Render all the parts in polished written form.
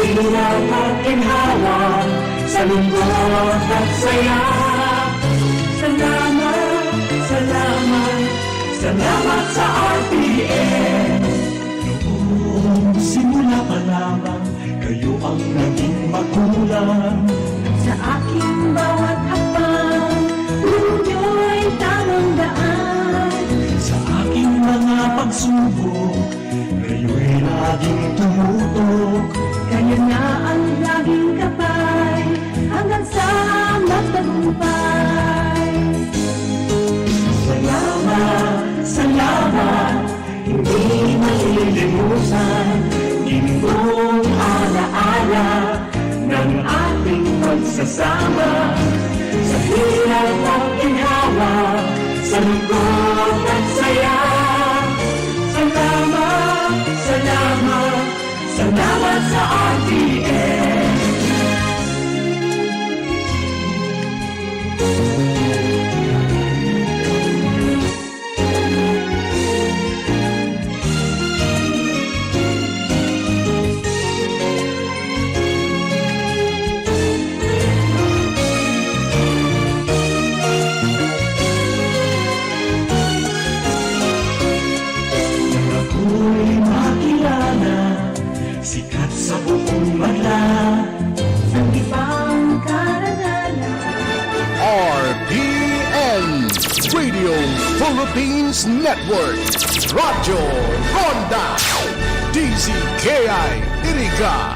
hirap at ginhawa, sa lungkot at saya. Salamat, salamat, salamat sa RPN. Noong simula pa lamang, kayo ang naging magulang. Sa aking bawat hakbang, ninyo'y tamang daan. Sa aking mga pagsubok, kayo'y laging tumutok. Kayo na ang laging kapay, hanggang sa magtagumpay. Salamat, salamat, hindi malilimutan. Gintong alaala ng ating pagsasama. Sa hirap at ginhawa, sa lungkot at saya. Salamat, salamat, salamat sa RTN. Ako'y makilala, sikat sa buong banla. Ang ibang karangalan, RPN Radio Philippines Network, Radyo Ronda, DZKI Iriga,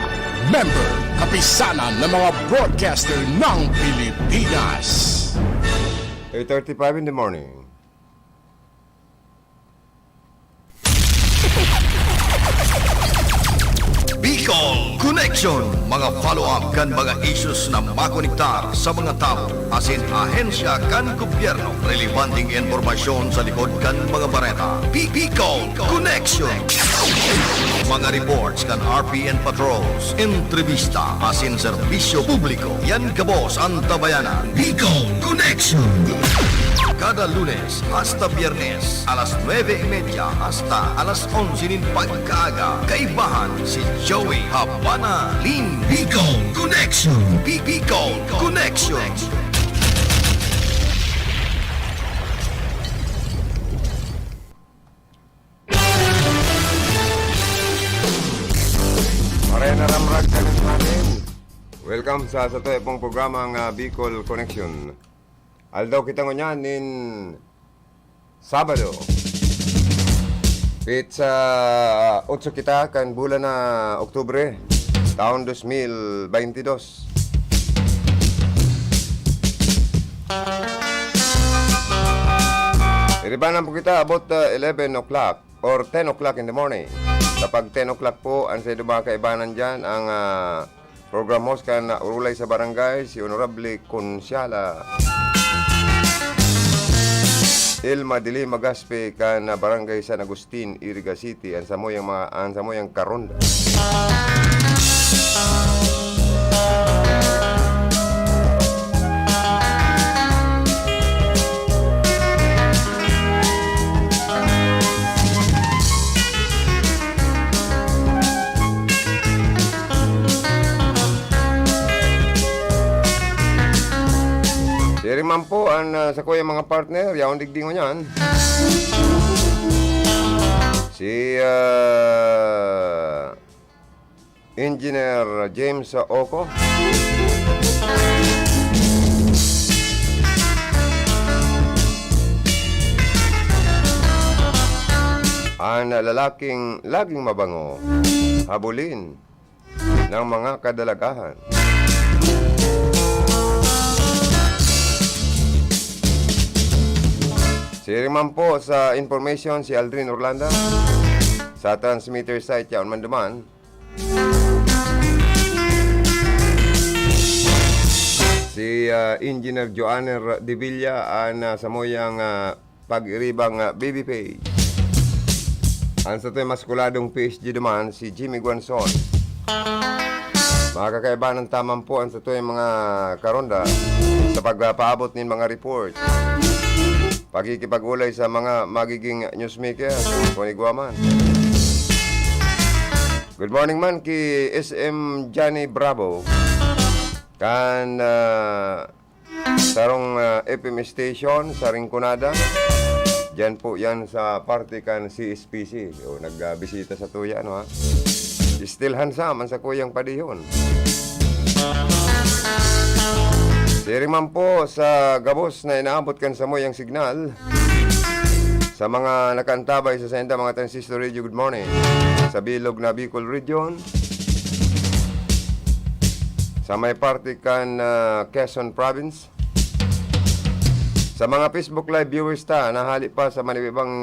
member kapisanan ng mga broadcaster ng Pilipinas. 8:35 in the morning. Bicol Connection, mga follow-up kan mga issues na makonektar sa mga tao, asin ahensya kan gobyerno, relevanting informasyon sa likod kan mga bareta. Bicol Connection, mga reports kan RPN patrols, entrevista, asin serbisyo publiko, yan kabos ang tabayanan. Bicol Connection, kada Lunes hasta Biyernes, alas 9:30 hasta alas 11 nin pagkaaga. Kaibahan si Joey Habana Lin. Bicol Connection. Bicol Connection. Marena Ramrag kanin natin. Welcome sa ito pong programang Bicol Connection. Aldaw kita ngunyan in Sabado. Pizza 8 kita kan bulan na Oktubre tahun 2022. Iribanan po kita about 11 o'clock or 10 o'clock in the morning. Kapag 10 o'clock po, ang sa mga kaibanan dyan, ang program host kan urulay sa barangay, si Honorable Consiala Ilma Dili Magaspe kan barangay San Agustin, Iriga City, ang samoyang Karonda. Siri man po ang sa kuya mga partner, yaon digdingo niyan. Si Engineer James Oko. Ang lalaking laging mabango, habulin ng mga kadalagahan. Sharing man po sa information si Aldrin Orlando sa transmitter site yaon man duman. Si Engineer Joanner De Villa ang samoyang pag-iribang baby page. Ang sa to'y maskuladong PSG duman si Jimmy Guanzon. Mga kakaiba ng tamang po ang sa to'y mga karonda sa pagpaabot ng mga report. Pagkikipag-ulay sa mga magiging newsmaker, kunigwaman. Good morning man ki SM Johnny Bravo. Kan sarong FM station sa Rinconada. Diyan po yan sa party kan CSPC. O, nagbisita sa tuya, ano ha? Still handsome, ang sa kuyang padihon. Siri man po sa gabos na inaabot kan sa moyang signal. Sa mga nakantabay sa senda, mga transistor radio, good morning. Sa bilog na Bicol region. Sa may party kan Quezon province. Sa mga Facebook live viewers ta, nahali pa sa manibibang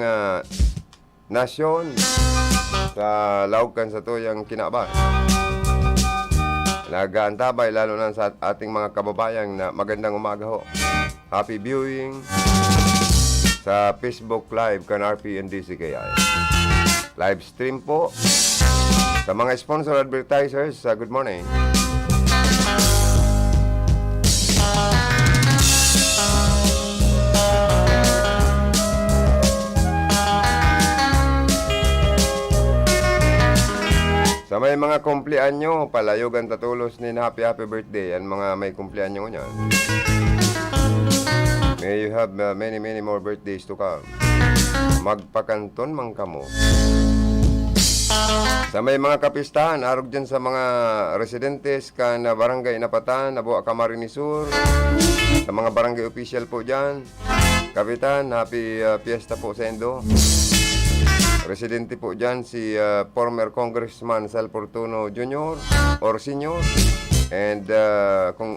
nasyon. Sa laukan sa tuyang kinabay. Nagaantabay lalo na sa ating mga kababayang na magandang umaga ho. Happy viewing sa Facebook Live kan RPNDCKI. Live stream po sa mga sponsor advertisers. Good morning. Sa may mga kumplianyo, palayogan tatulos ni happy birthday. Yan mga may kumplianyo niyan. May you have many more birthdays to come. Magpakanton man kamo. Sa may mga kapistahan, arog dyan sa mga residentes ka na barangay Napatan, Nabuo Camarines Sur. Sa mga barangay official po dyan. Kapitan, happy fiesta po sa Endo. Residente po dyan si former Congressman Sal Fortuno Jr. or Senior. And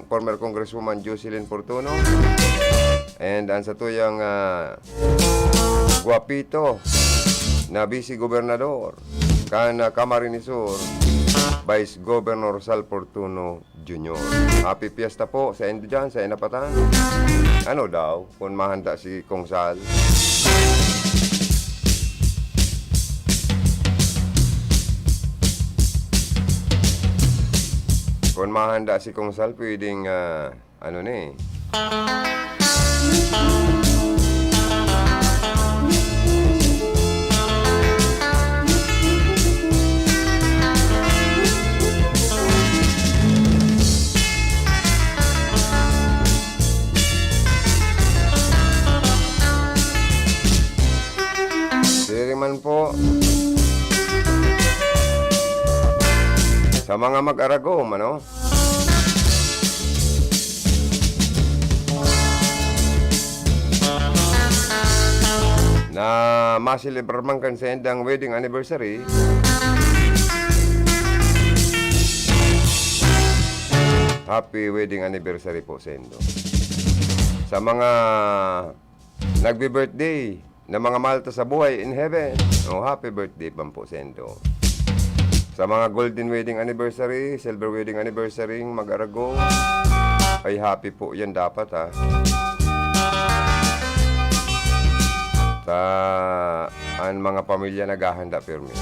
former Congresswoman Jocelyn Fortuno. And ang sa tuyang guwapito na Vice Gobernador kan Camarines Sur, Vice Governor Sal Fortuno Jr. Happy fiesta po sa Endo dyan, sa Inapatan. Ano daw kung mahanda si Kong Sal? Kung mahanda si Kong Sal, pwedeng, ano na eh. Siriman po. Sa mga mag-aragom, ano? Na masilibrar man kan sa endang wedding anniversary. Happy wedding anniversary po sa Endo. Sa mga nagbi-birthday na mga malta sa buhay in heaven, happy birthday pa po sa Endo. Sa mga golden wedding anniversary, silver wedding anniversary, mag-arago, ay happy po yan dapat ha. Sa ang mga pamilya naghahanda pirmi.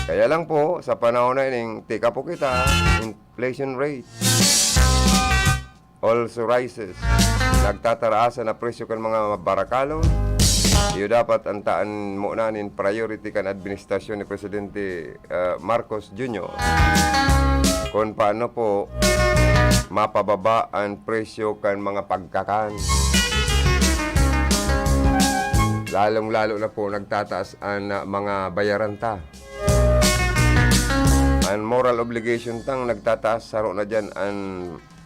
Kaya lang po, sa panahon na ining tika po kita, inflation rate also rises. Nagtataraasa na presyo kan mga barakalon. Iyo dapat antaan mo nanin priority kan administrasyon ni Presidente Marcos Jr. Kung paano po mapababa ang presyo kan mga pagkakan. Lalong-lalo na po nagtataas ang mga bayaran ta. Ang moral obligation tang nagtataas, saro na dyan ang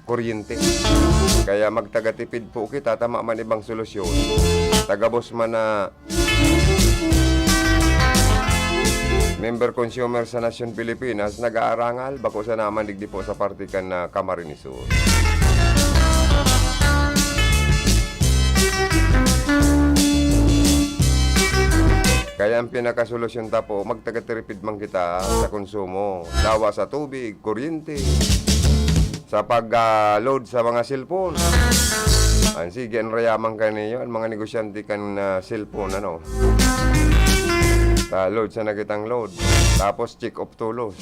kuryente. Kaya magtagatipid po kita, tama man ibang solusyon. Tagabos man na member consumer sa Nasyon Pilipinas, nag-aarangal, bako sa naman digdi po sa partikan na Camarines Sur. Kaya ang pinakasolusyon ta po, magtagatipid man kita sa konsumo. Dawa sa tubig, kuryente, sa pag-load sa mga cellphone. Ang sige, ang rayaman ka niyo, ang mga negosyante kan cellphone, ano. Sa load, sa nakitang load. Tapos check of tulos.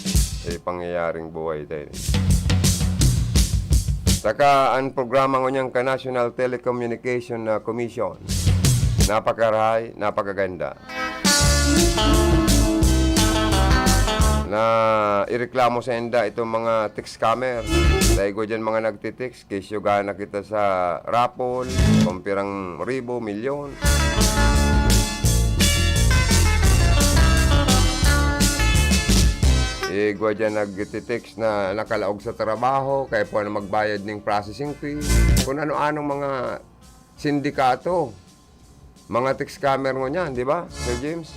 Pangyayaring buhay tayo. Saka, ang programa ko niyang ka-National Telecommunication Commission. Napakarahay, napakaganda. na ireklamo sa enda itong mga text scammer. Dahil ko dyan mga nagtitext, kesyo gana kita sa raffle, kumpirang ribo, milyon. Gwa dyan nagtitext na nakalaog sa trabaho, kaya po na magbayad ng processing fee. Kung ano-anong mga sindikato, mga text scammer mo niyan, di ba, Sir James?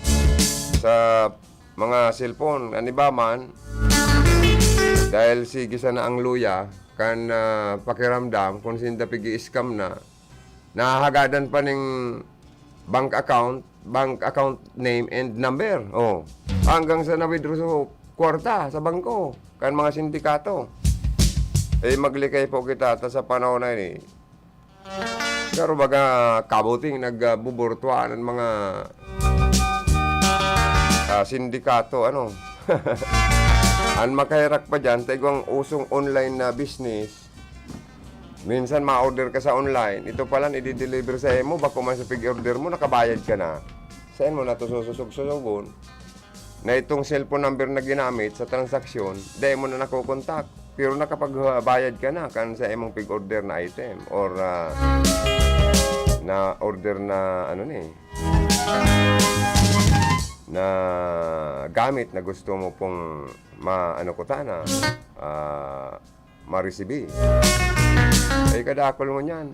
Sa mga cellphone, ani ba man, dahil sige sana ang luya, kan pakiramdam, kung sinda pigi-scam na, nahagadan pa ng bank account name and number. Oh, hanggang sa na-withdraw sa kwarta sa bangko, kan mga sindikato. Maglikay po kita ta sa panahon na ini. Pero baga kabuting nagbuburtuan ng mga sindikato, ano. Ang makahirak pa dyan, tayo usong online na business. Minsan ma-order ka sa online, ito pala i-deliver sa mo, bako man sa pig-order mo, nakabayad ka na. Saan mo na ito sususog-susogon? Na itong cellphone number na ginamit sa transaksyon, dahil mo na nakukontak. Pero nakapagbayad ka na kan sa imong pig-order na item or na order na ano ni na gamit na gusto mo pong ma-receive. Ay kadakol mo niyan.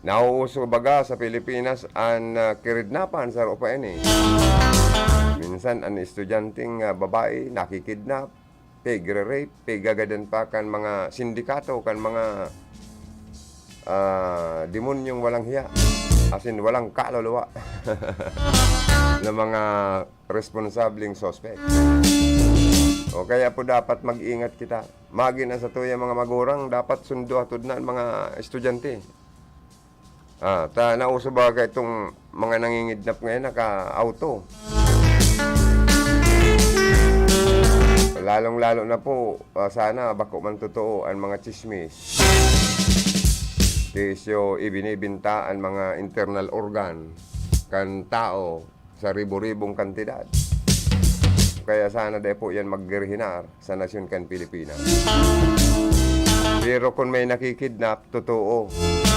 Nauuso baga sa Pilipinas ang kiridnapan sa Europa ini. Minsan ang estudyanteng babae nakikidnap, pigre-rape, pigagadan pa kan mga sindikato, kan mga demonyong walang hiya. As in, walang kaluluwa na mga responsableng suspect. O kaya po dapat mag-ingat kita. Magi na sa tuya mga magurang, dapat sundo atod na mga estudyante. Nauso ba itong mga nangingidnap ngayon naka-auto? Lalong-lalo na po, sana bako man totoo ang mga chismis. Kesyo ibinibinta ang mga internal organ kan tao sa ribo-ribong kantidad. Kaya sana dahil po yan maggerhinar sa nasyon kan Pilipinas. Pero kung may nakikidnap, totoo.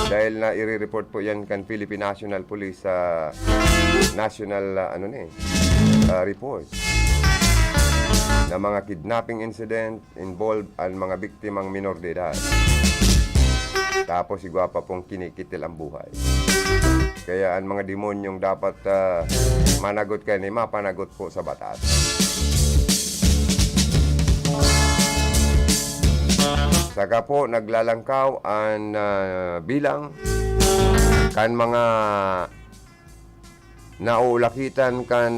Dahil na i-report po yan kan Philippine National Police sa national report na mga kidnapping incident involved ang mga biktimang minor de edad. Tapos igwa pa pong kinikitil ang buhay. Kaya ang mga demonyong dapat managot kayo ni mapanagot po sa batas. Saka po naglalangkaw ang bilang kan mga nauulakitan kan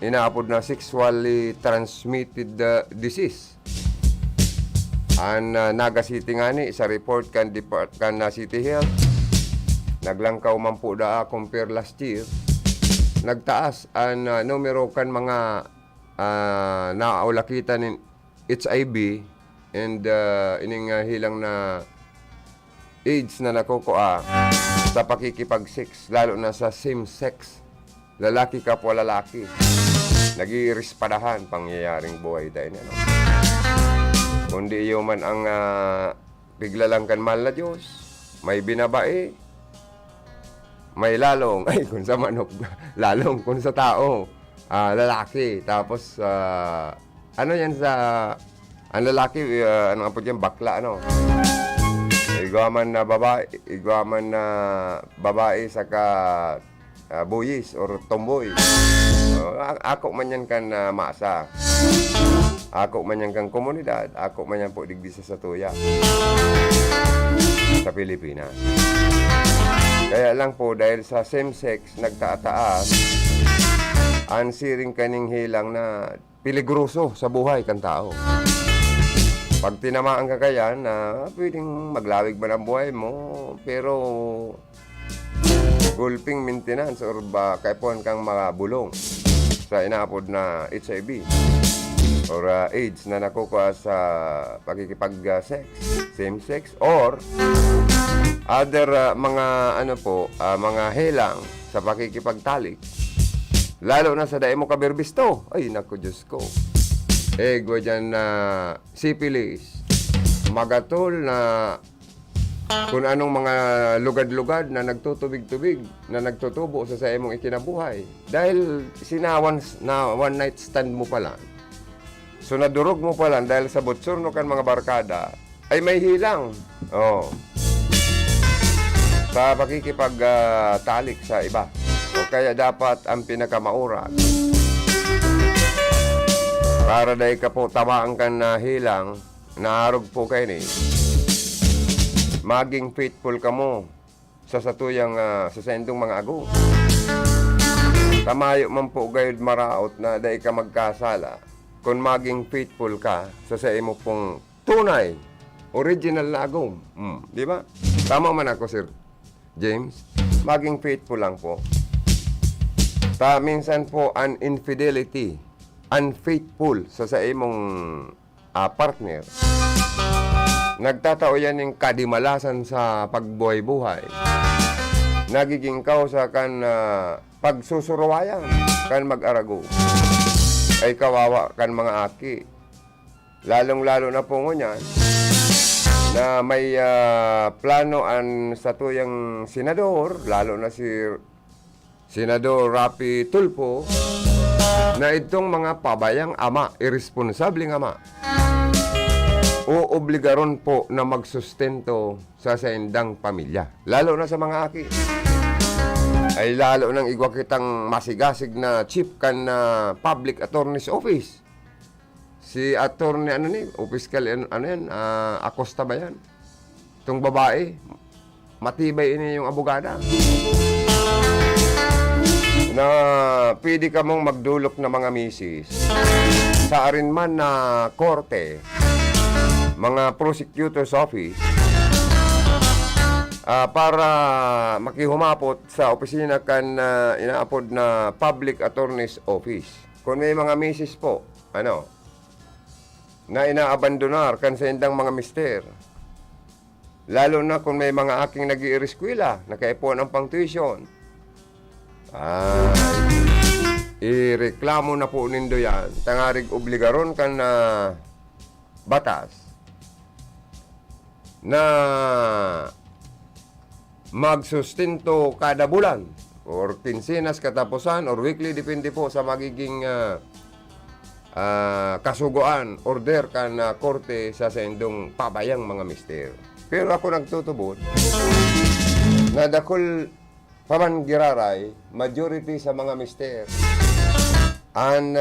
inaapod na sexually transmitted disease. Ang Naga City nga ni sa report kan City Health, naglangkaw man po compare last year, nagtaas ang numero kan mga naulakitan ng HIV and ining hilang na AIDS na nakukuha sa pakikipag-sex, lalo na sa same-sex, lalaki kapwa lalaki. Nag-iirispadahan pangyayaring buhay dahil ano. Kundi iyo man ang bigla lang kan mahal na Diyos, may binabae, may lalong, ay kung sa manok, lalong kung sa tao, lalaki. Tapos, ano yan sa, ang lalaki, ano nga po dyan, bakla, ano. Igwaman na babae, saka buyis or tomboy. Ako man yan kan masa. Ako man yan kang komunidad, ako man yan po digdi sa tuya sa Pilipinas. Kaya lang po, dahil sa same-sex nagtataas, ang siring kaning hilang na peligroso sa buhay kan tao. Pag tinamaan ka kaya na pwedeng maglawig ba ng buhay mo, pero gulping maintenance or ba kaipon kang makabulong sa inaapod na HIV or AIDS na nakukuha sa pakikipag-sex, same-sex, or other mga mga helang sa pakikipagtalik. Lalo na sa dae mo kaberbisto. Ay, naku, Diyos ko. Ego dyan na syphilis, magatol na kung anong mga lugad-lugad na nagtutubig-tubig, na nagtutubo sa imong ikinabuhay. Dahil sinawan na one night stand mo pa lang. So nadurog mo pa lang dahil sa butsurno kan mga barkada, ay may hilang. Oh. Sa pakikipag-talik sa iba. O kaya dapat ang pinakamaurat. Para dahil ka po tamaan ka na hilang, naarog po kayo ni. Maging faithful ka mo sa satuyang sa sendong mga ago. Tamayo man po gayud maraot na dahil ka magkasala. Kung maging faithful ka sa imo pong tunay, original na agong. Di ba? Tama man ako, Sir James. Maging faithful lang po. Minsan po an infidelity, unfaithful sa imong partner. Nagtatao yan ng kadimalasan sa pagbuhay-buhay. Nagiging kausa kan pagsusuruwayan kan mag-arago. Ay kawawa kan mga aki. Lalong-lalo na po ngunyan na may plano an sa tuyang senador, lalo na si Senador Rapi Tulfo, na itong mga pabayang ama, irresponsabling ama, oobligaron po na magsustento sa sendang pamilya. Lalo na sa mga aki. Ay lalo nang igwa kitang masigasig na chief kan na public attorney's office. Si attorney official Acosta ba yan? Itong babae, matibay ini yung abogada. Na pwede ka mong magdulok na mga misis sa arinman na korte, mga prosecutor's office, para makihumapot sa opisina kan inaapod na public attorney's office. Kung may mga misis po, na inaabandonar kan sa indang mga mister, lalo na kung may mga aking nag-iiriskwila, nakaipon ang pang-tuition, ireklamo na po nindo yan. Tangarig obligaron kan na batas na magsustinto kada bulan or kinsinas katapusan or weekly, depende po sa magiging kasugoan, order kan korte sa sendong pabayang mga mister. Pero ako nagtutubot na dakol paman giraray, majority sa mga mister ang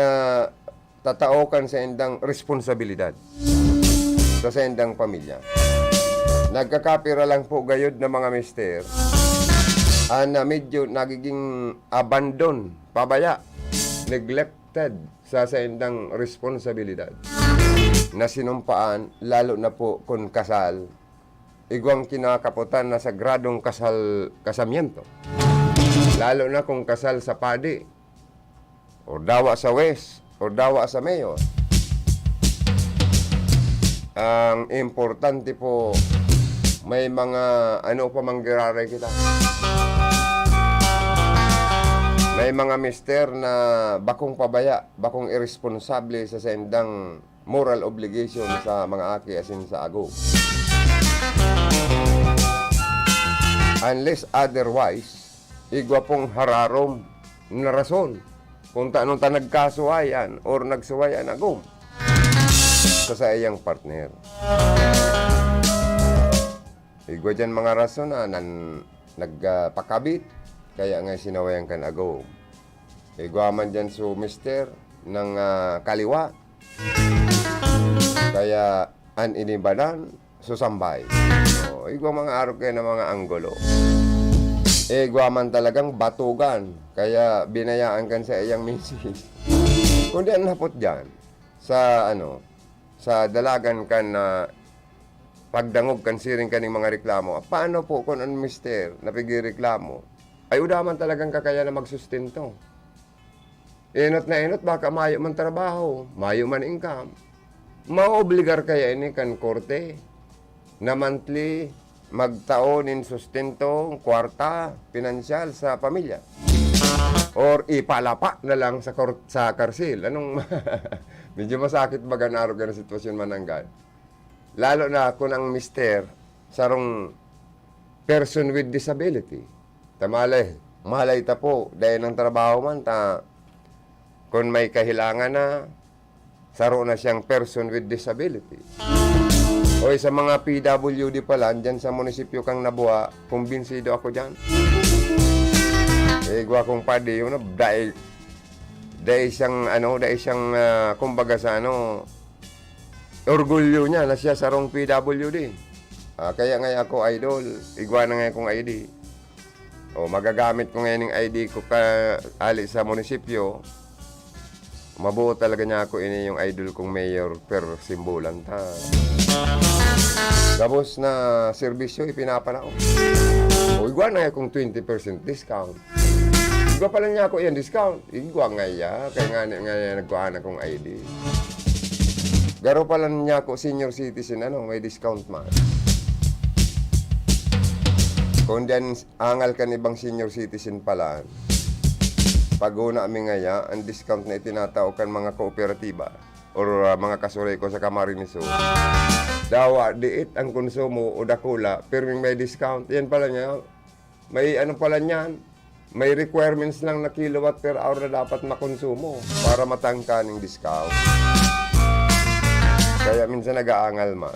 tataokan sa endang responsibilidad sa endang pamilya. Nagkakapira lang po gayod na mga mister na medyo nagiging abandon, pabaya, neglected sa endang responsibilidad na sinumpaan, lalo na po kung kasal, igwang kinakaputan na sagradong kasamiento. Lalo na kung kasal sa padi, o dawa sa west, o dawa sa mayor. Ang importante po, may mga pa manggiraray kita. May mga mister na bakong pabaya, bakong irresponsable sa sendang moral obligation sa mga aki asin sa ago. Unless otherwise, igwa pong hararom na rason kung tanong ta nagkasuwayan or nagsuwayan agom sa iyang partner. Igwa dyan mga rason na nagpakabit, kaya nga sinawayan kan agom. Igwa man dyan so mister ng kaliwa, kaya inibadan susambay. Igwa mga araw kayo ng mga anggolo. Igwa man talagang batugan, kaya binayaan kan sa iyang misis. Kung di ang napot dyan, sa dalagan kan na pagdangog kan siring kaning mga reklamo, paano po kung ang mister napigireklamo, ay udaman talagang kakaya na magsustento. Inot na inot, baka mayo man trabaho, mayo man income. Maobligar kaya ini kan korte na monthly magtaon in sustento, kwarta, pinansyal sa pamilya. Or ipalapa na lang sa karsil. Anong medyo masakit baga naro ganang sitwasyon mananggal. Lalo na kung ang mister sarong person with disability. Malay ta po dahil ng trabaho man ta kung may kahilangan na saro na siyang person with disability. O sa mga PWD pala, dyan sa munisipyo kang nabuha, kumbinsido ako dyan. Gwa kong padi, yun, dahil siyang, kumbaga sa, orgulyo niya na siya sarong PWD. Kaya ngayon ako idol, igwa na ngayon kong ID. O, magagamit ko ngayon yung ID ko ali sa munisipyo. Mabuo talaga niya ako ini yung idol kong mayor per simbolan ta. Tapos na serbisyo ipinapanao. O, igwa na ngayon kong 20% discount. Igwa pala niya ako yan discount. Igwa ngaya, kaya nga nagkuhan akong ID. Garo pala niya ako senior citizen, may discount man. Kung diyan angal ka ibang senior citizen pala, pag-una kami ngaya, ang discount na itinatao kan mga kooperatiba or mga kasulay ko sa Camarines Sur. Dawa, diit ang konsumo o dakula, pero may discount. Yan pala niya, may pala niyan, may requirements lang na kilowatt per hour na dapat makonsumo para matangka ng discount. Kaya minsan nag-aangal man.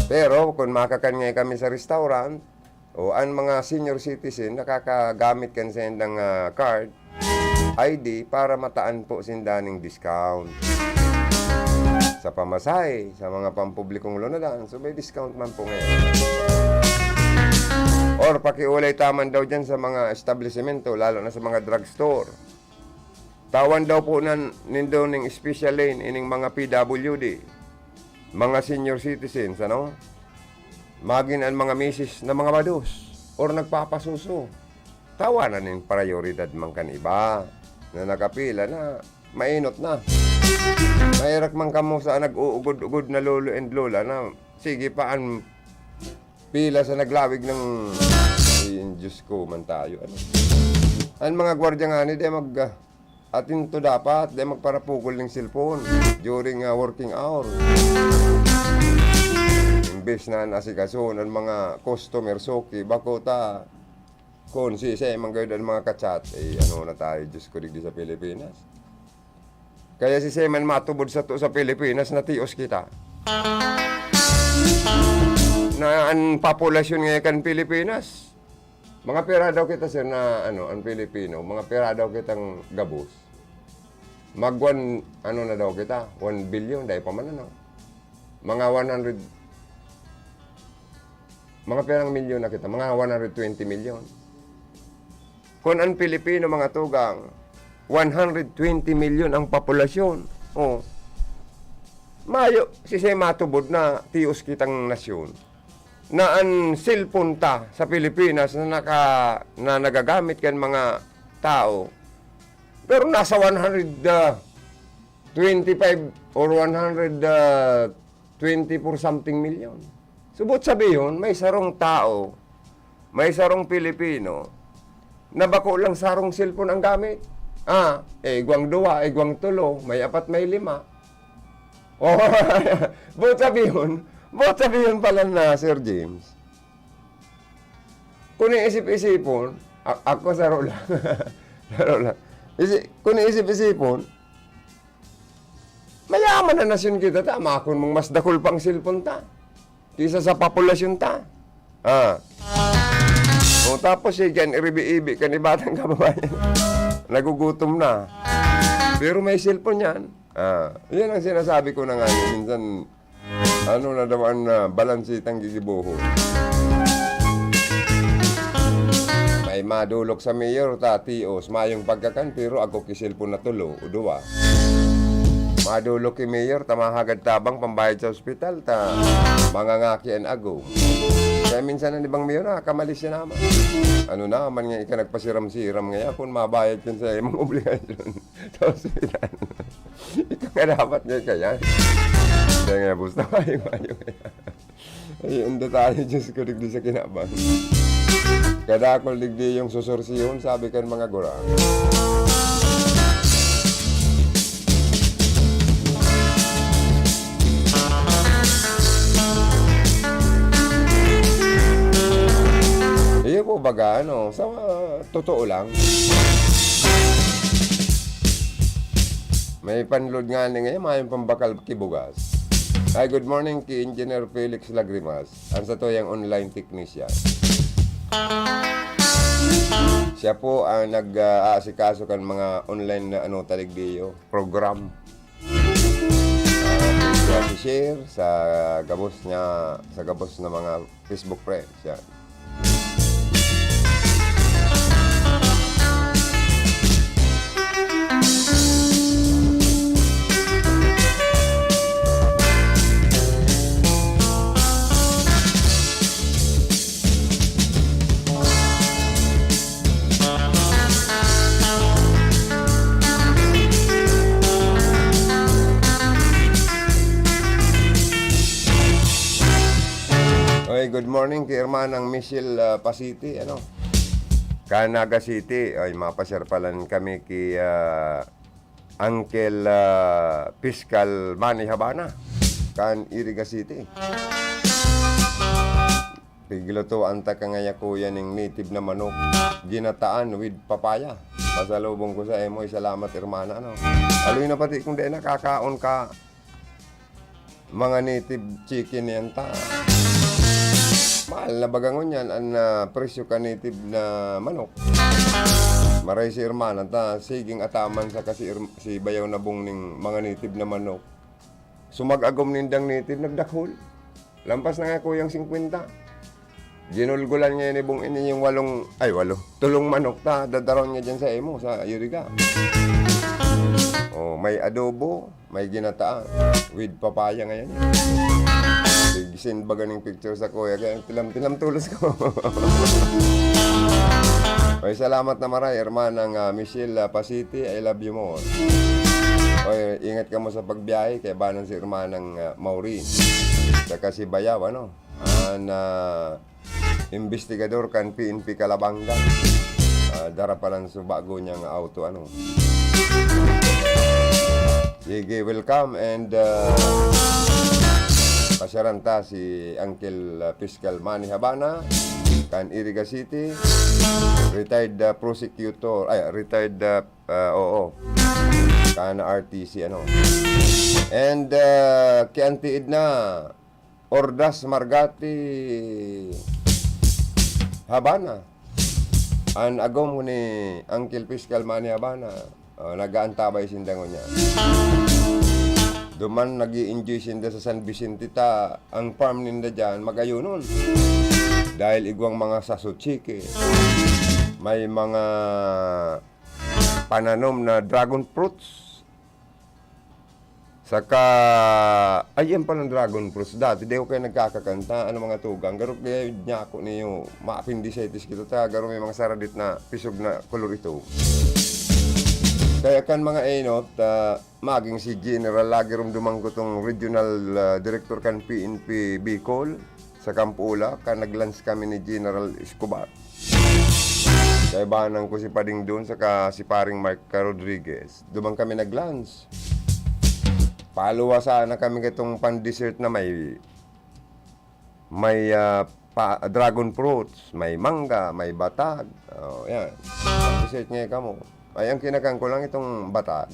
Pero kung makakanyay kami sa restaurant, o ang mga senior citizen, nakakagamit kan sa indang card, ID, para mataan po sindaning discount. Sa pamasahe, sa mga pampublikong lunadan, so may discount man po ngayon. Or pakiulay taman daw dyan sa mga establishmento, lalo na sa mga drugstore. Tawan daw po nindo ng special lane ining mga PWD, mga senior citizens, Magin ang mga misis na mga mados or nagpapasuso. Tawanan ng prioridad man kan iba na nakapila na mainot na. Mahirap man kamo sa nag-uugod-ugod na lolo and lola na sige paan pila sa naglawig ng Diyos ko man tayo. Ang mga gwardiya nga ni atinto dapat magparapugol ng cellphone during working hour. Imbes na nasikaso ng mga customer soki, bako ta kung siya manggawin ang mga kachat, na tayo, Diyos ko digdi sa Pilipinas. Kaya si Seman matubod sa Pilipinas, natios kita. Na ang populasyon ngayon kan Pilipinas, mga pera daw kita sir na ang Pilipino, mga pera daw kitang gabos. Magwan, na daw kita, 1 billion, dahil pa man mga 100, mga perang milyon na kita, mga 120 milyon. Kung ang Pilipino, mga tugang, 120 milyon ang populasyon. Mayo, siya matubod na tios kitang nasyon. Na ang cellphone ta sa Pilipinas na nagagamit kan mga tao, pero nasa 125 or 124 something million. Subot sabihin, may sarong tao, may sarong Pilipino, na bako lang sarong cellphone ang gamit. Igwang 2, igwang 3, may 4, may 5. Buot sabihin pala na, Sir James. Kung iisip-isipon, ako saro lang. Kung iisip-isipon, mayaman na nasyon kita, tama kung mong mas dakol pang cellphone ta. Kisa sa populasyon ta. Tapos yan, iribi-ibi ka ni batang kababayan. Nagugutom na. Pero may cellphone yan. Yan ang sinasabi ko na nga. Minsan, na daw ang balansitang gigibuho. May madulok sa mayor, tios, mayong pagkakan, pero ako kisilpon na tulo, o 2. Madulok ki mayor, tamahagad tabang pambayad sa ospital, mangangaki ang agaw. Kaya minsan ang ibang mayor, kamalis siya naman. Naman nga ika nagpasiram-siram ngayon, kung mabayad yun sa imong obligasyon sa ospital. Ika nga dapat nga kaya. Kaya nga, busta kayo. Ayun, tayo, Diyos ko, sa kinabang. Kadakol digdi yung susursiyon, sabi kan mga gurang. Iyo po baga, sa totoo lang. May panload nga ni ngayon, may pambakal kibugas. Hi, good morning kay Engineer Felix Lagrimas. Ang sa to yung online technician. Siya po ang nag-aasikaso kan mga online na taligdiyo, program. Siya si-share sa gabos na mga Facebook friends. Yan. Good morning kay Hermanang Michelle Pasiti, Canaga City. Ay, mapasarpalan kami kay Uncle Fiscal Manny Habana, kan Iriga City. Pigluto anta ka ngaya kuya ng native na manok, ginataan with papaya. Pasalubong ko sa emo, salamat Hermana, Aloy na pati kung di nakakaon ka mga native chicken yan ta. Mahal na bagangon yan ang presyo ka native na manok. Maray si Hermana ta siging ataman sa kasi si bayaw na bong ning mga native na manok. Sumag-agom nindang native nagdakhol. Lampas na nga kuyang 50. Ginulgulan niya ni bong ini yung tulong manok ta dadaron niya dyan sa emo sa Iriga. Oh, may adobo, may ginataan with papaya ngayon. Send baga ng picture sa kuya, kaya tilam-tilam tulos ko. Ay, salamat na maray, Hermanang Michelle Pasiti, I love you more. Oy, ingat ka mo sa pagbiyahe, kaya banan si Hermanang Maureen. Saka si Bayaw, investigador kan PNP Calabanga. Dara pa lang sa bago niyang auto, Sige, welcome and pasyaranta si Uncle Fiscal Manny Habana, kan Iriga City, retired prosecutor, retired kan RTC, And kay Auntie Edna Ordas Margati Habana, an agom ni Uncle Fiscal Manny Habana, nag-aantabay sindangon niya. Duman nag-i-enjoy sinda sa San Vicente ta, ang farm ninda dyan magayunon. Dahil igwang mga sasuchike, may mga pananom na dragon fruits. Saka, ayan pa ng dragon fruits. Dati, di ko kayo nagkakakanta, mga tugang. Garo kaya niya ako niyo, ma-appendicitis kita ta, garo may mga saradit na pisog na kolor ito. Kaya kan mga enot, maging si General lagi rumdumang ko tong Regional Director kan PNP Bicol sa Campula, kan nag-lunch kami ni General Escobar. Kaya banang ko si Pading doon, saka si paring Mark Rodriguez. Dumang kami nag-lunch. Paluwa sana kami kitong pan-dessert na may dragon fruits, may mangga, may batag. Yan. Pan-dessert niya kamo. Ay, ang kinakang ko lang itong batag.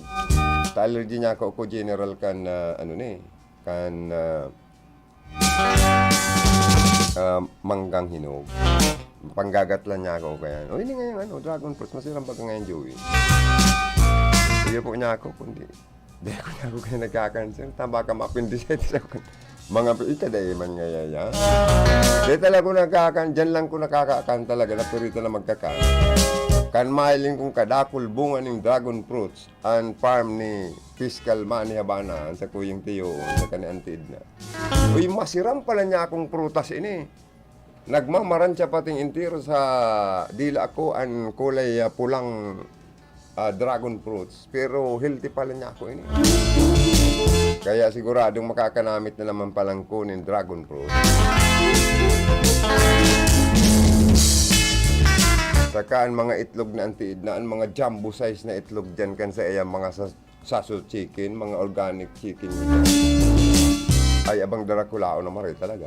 Sa allergy niya ako General kan, manggang hinog. Panggagatlan niya ako kaya. Hindi ngayon, dragon fruits, masirang baga ngayon, Joey. Sige po niya ako, kundi. Hindi ako niya ako kaya nagkakanser. Tamba ka ma-appendicitis ako. Mga itaday man ngaya yan. Di talaga ko nagkakan, dyan lang ko nakakakan talaga, na perito na magkakan. Kan mailing kong kadakul bunga ng dragon fruits ang farm ni Fiscal Manny Habana sa kuyang tiyo sa kaniantid na. Uy, masiram pala niya akong prutas ini. Nagmamaran siya pating intiro sa dila ako ang kulay pulang dragon fruits. Pero healthy pala niya ako ini. Kaya siguradong makakanamit na naman palang kunin dragon fruits. Saka ang mga itlog na antiid na ang mga jumbo size na itlog dyan kan sa iya mga saso chicken, mga organic chicken ay abang darakulao na mari talaga.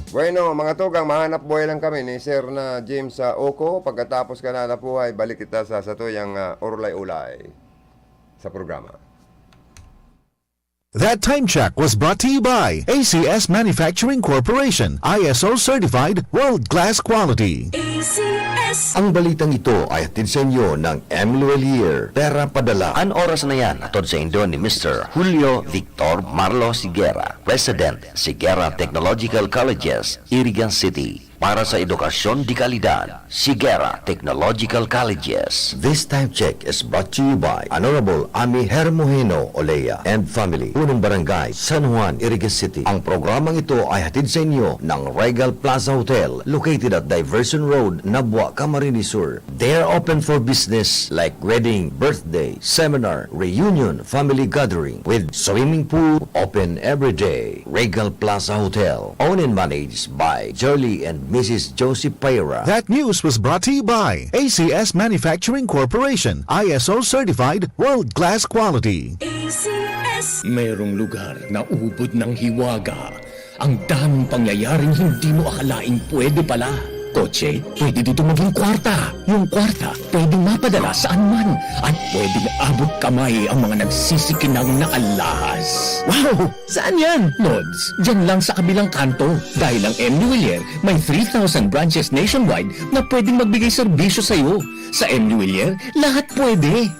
Bueno, mga tugang, mahanap buhay lang kami ni Sir na James Oko. Pagkatapos ka na napuhay, balik kita sa satuyang Urulay-Ulay sa programa. That time check was brought to you by ACS Manufacturing Corporation, ISO certified world-class quality. ACS. Ang balitang ito ay hatid sa inyo ng Emluelier, Pera Padala. Ang oras na yan, atod sa indo ni Mr. Julio Victor Marlo Sigera, President, Sigera Technological Colleges, Irigan City. Para sa edukasyon di kalidad, Sigera Technological Colleges. This time check is brought to you by Honorable Ami Hermoheno Olea and Family, Unang Barangay, San Juan, Irigan City. Ang programang ito ay hatid sa inyo ng Regal Plaza Hotel, located at Diversion Road, Nabwa, Camarines Sur. They are open for business like wedding, birthday, seminar, reunion, family gathering, with swimming pool open every day. Regal Plaza Hotel, owned and managed by Jolly and Mrs. Josie Paira. That news was brought to you by ACS Manufacturing Corporation, ISO certified world-class quality. ACS. Mayroong lugar na ubod ng hiwaga. Ang daming pangyayaring hindi mo akalaing pwede pala. Kotse, pwede dito maging kwarta. Yung kwarta, pwedeng mapadala saan man. At pwedeng abot kamay ang mga nagsisikinang na alahas. Wow! Saan yan? Lods, dyan lang sa kabilang kanto. Dahil ang MULR may 3,000 branches nationwide na pwedeng magbigay serbisyo sa'yo. Sa MULR, lahat pwede.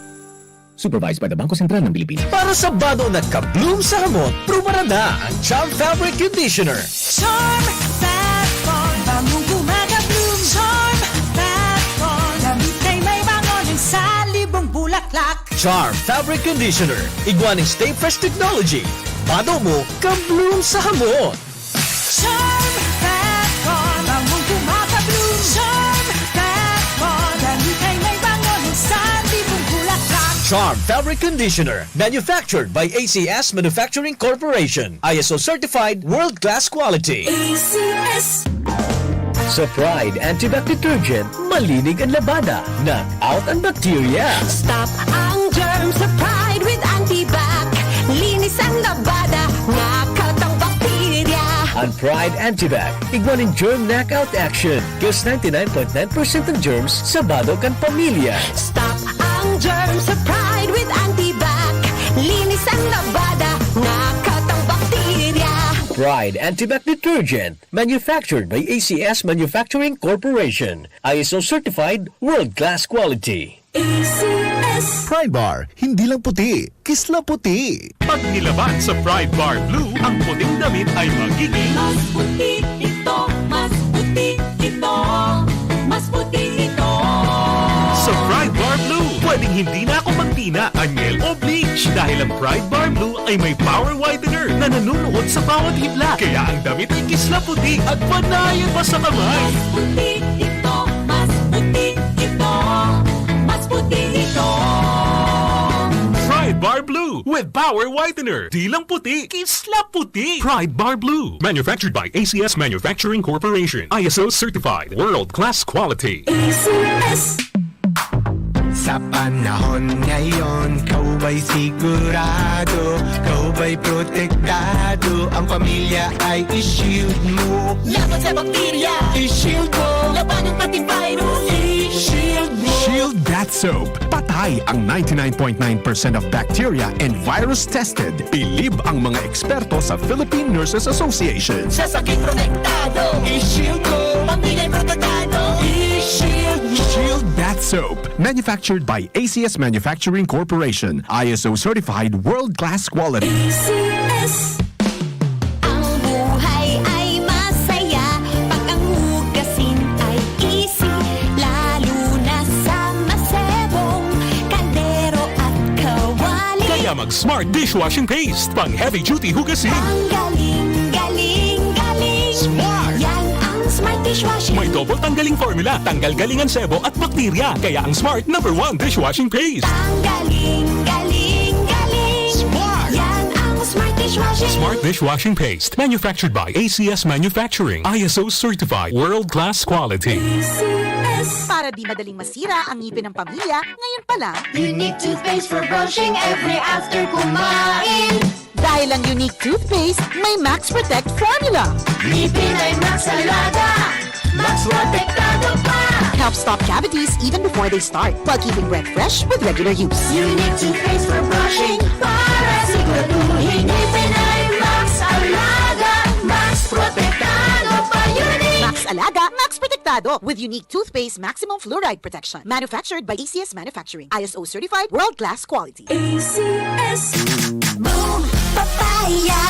Supervised by the Bangko Sentral ng Pilipinas. Para sa bado na ka-bloom sa hamon, pruwara na ang Charm Fabric Conditioner. Charm Fat-Con, bangong kumaga-bloom. Charm Fat-Con, gamit ay may bangon sa libong bulaklak. Charm Fabric Conditioner. Iguaning Stay Fresh Technology. Bado mo, ka-bloom sa hamon. Charm Fat-Con, bangong kumaga-bloom. Charm Fat-Con, gamit ay may bangon sa libong bulaklak. Charm Fabric Conditioner. Manufactured by ACS Manufacturing Corporation. ISO certified world-class quality. ACS. Sa Pride Antibac Detergent, malinig ang labada. Knock out ang bacteria. Stop ang germs sa Pride with Antibac. Linis ang labada, knockout ang bakterya. Ang Pride Antibac, iguaning germ knockout action. Kills 99.9% ng germs sa bado kan pamilya. Stop ang germs sa Pride with Antibac. Linis ang labada, knockout ang bakterya. Pride Antibac Detergent, manufactured by ACS Manufacturing Corporation. ISO certified world-class quality. ACS. Pride Bar, hindi lang puti, kisla puti. Pag nilaban sa Pride Bar Blue, ang puting damit ay magiging Mas puti ito, mas puti ito, mas puti ito. sa Pride Bar Blue. Pwedeng hindi na ako magtina, anyel o bleach dahil ang Pride Bar Blue ay may power whitener na nanunuot sa bawat hibla. Kaya ang damit ay kisla puti at panayan pa sa kamay. Mas puti ito, mas puti ito, mas puti ito. Pride Bar Blue with power whitener. Di lang puti, kisla puti. Pride Bar Blue. Manufactured by ACS Manufacturing Corporation. ISO certified. World-class quality. ACS. Sa panahon ngayon, kau ba'y sigurado? Kau ba'y protektado? Ang pamilya ay i-shield mo. Laban sa bakterya, I-shield mo. laban ng pati virus. I-shield mo. Shield That Soap. Patay ang 99.9% of bacteria and virus tested. Bilib ang mga eksperto sa Philippine Nurses Association. Sa sakit protektado, I-shield mo. pamilya protektado. I-shield mo. Shield That Soap. Manufactured by ACS Manufacturing Corporation. ISO certified world-class quality. ACS. Ang buhay ay masaya pag ang hugasin ay easy, lalo na sa masebong kaldero at kawali. Kaya mag-Smart Dishwashing Paste. Pang heavy-duty hugasin. Ang galing, galing, galing. Smart! Yan ang Smart Dishwashing. May double tanggaling formula. Tanggal galingan sebo at bakterya. Kaya ang Smart #1 Dishwashing Paste. Ang galing, galing, galing. Smart! Yan ang Smart Dishwashing. dishwashing. Smart dishwashing paste. Manufactured by ACS Manufacturing. ISO certified. World-class quality. Para di madaling masira ang ngipin ng pamilya, ngayon pa lang, Unique toothpaste for brushing every after kumain. dahil ang unique toothpaste, may Max Protect formula. Ngipin ay Max Alaga, Max Protektado pa. Helps stop cavities even before they start, while keeping breath fresh with regular use. Unique toothpaste for brushing para siguraduhin ngipin ay Max Alaga, Max Protektado pa. Unique. Max Alaga, Max Protectado with unique toothpaste maximum fluoride protection. Manufactured by ACS Manufacturing. ISO certified world-class quality. ACS. Boom, papaya,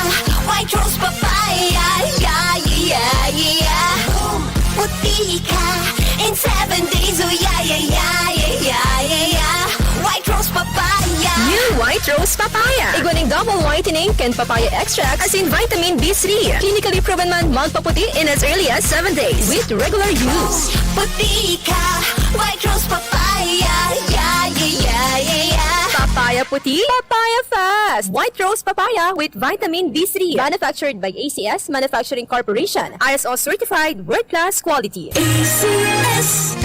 white rose papaya, yeah, yeah, yeah. Boom, puti ka in 7 days, oh yeah, yeah, yeah, yeah, yeah, yeah. White rose papaya. New White Rose Papaya. Iguaning double whitening and papaya extract as in vitamin B3. Clinically proven man magpaputi in as early as 7 days with regular use. Puti ka, white rose papaya, yeah, yeah, yeah, yeah, yeah. Papaya puti, papaya fast. White Rose Papaya with vitamin B3. Manufactured by ACS Manufacturing Corporation. ISO certified world-class quality. ACS.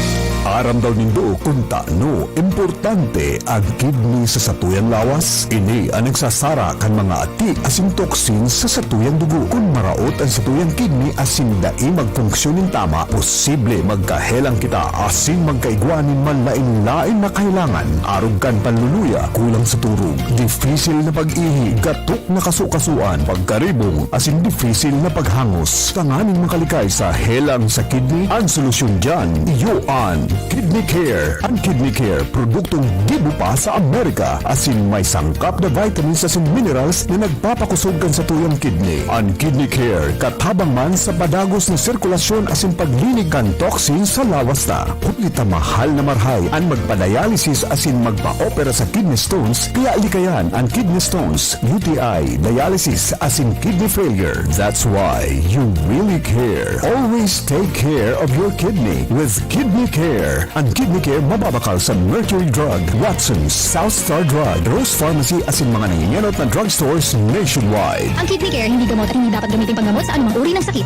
Aram daw nindo kung taano importante ang kidney sa satuyan lawas. Ini ang nagsasara kan mga ati asin toksin sa satuyang dugo. Kung maraot ang satuyang kidney asin dai magfunksyonin tama, posible magkahelang kita asin magkaigwanin man lain-lain na kailangan. Arog kan panluluya, kulang sa turog, difisil na pag-ihi, gatok na kasukasuan, pagkaribong asin difisil na paghangos. Tanganing makalikay sa helang sa kidney, ang solusyon dyan, iyoan Kidney Care. Ang Kidney Care, produktong gibo pa sa Amerika. Asin may sangkap na vitamins asin minerals na nagpapakusog kan sa tuyang kidney. Ang Kidney Care, katabang man sa padagos na sirkulasyon asin paglinig kan toxin sa lawas na. Kunita mahal na marhay ang magpa-dialysis asin magpa-opera sa kidney stones, kaya alikayan ang kidney stones, UTI, dialysis asin kidney failure. That's why you really care. Always take care of your kidney with Kidney Care. Ang Kidney Care mababakal sa Mercury Drug, Watson's, South Star Drug, Rose Pharmacy asin mga nangingenot na drugstores nationwide. Ang Kidney Care hindi gamot at hindi dapat gamitin panggamot sa anumang uri ng sakit.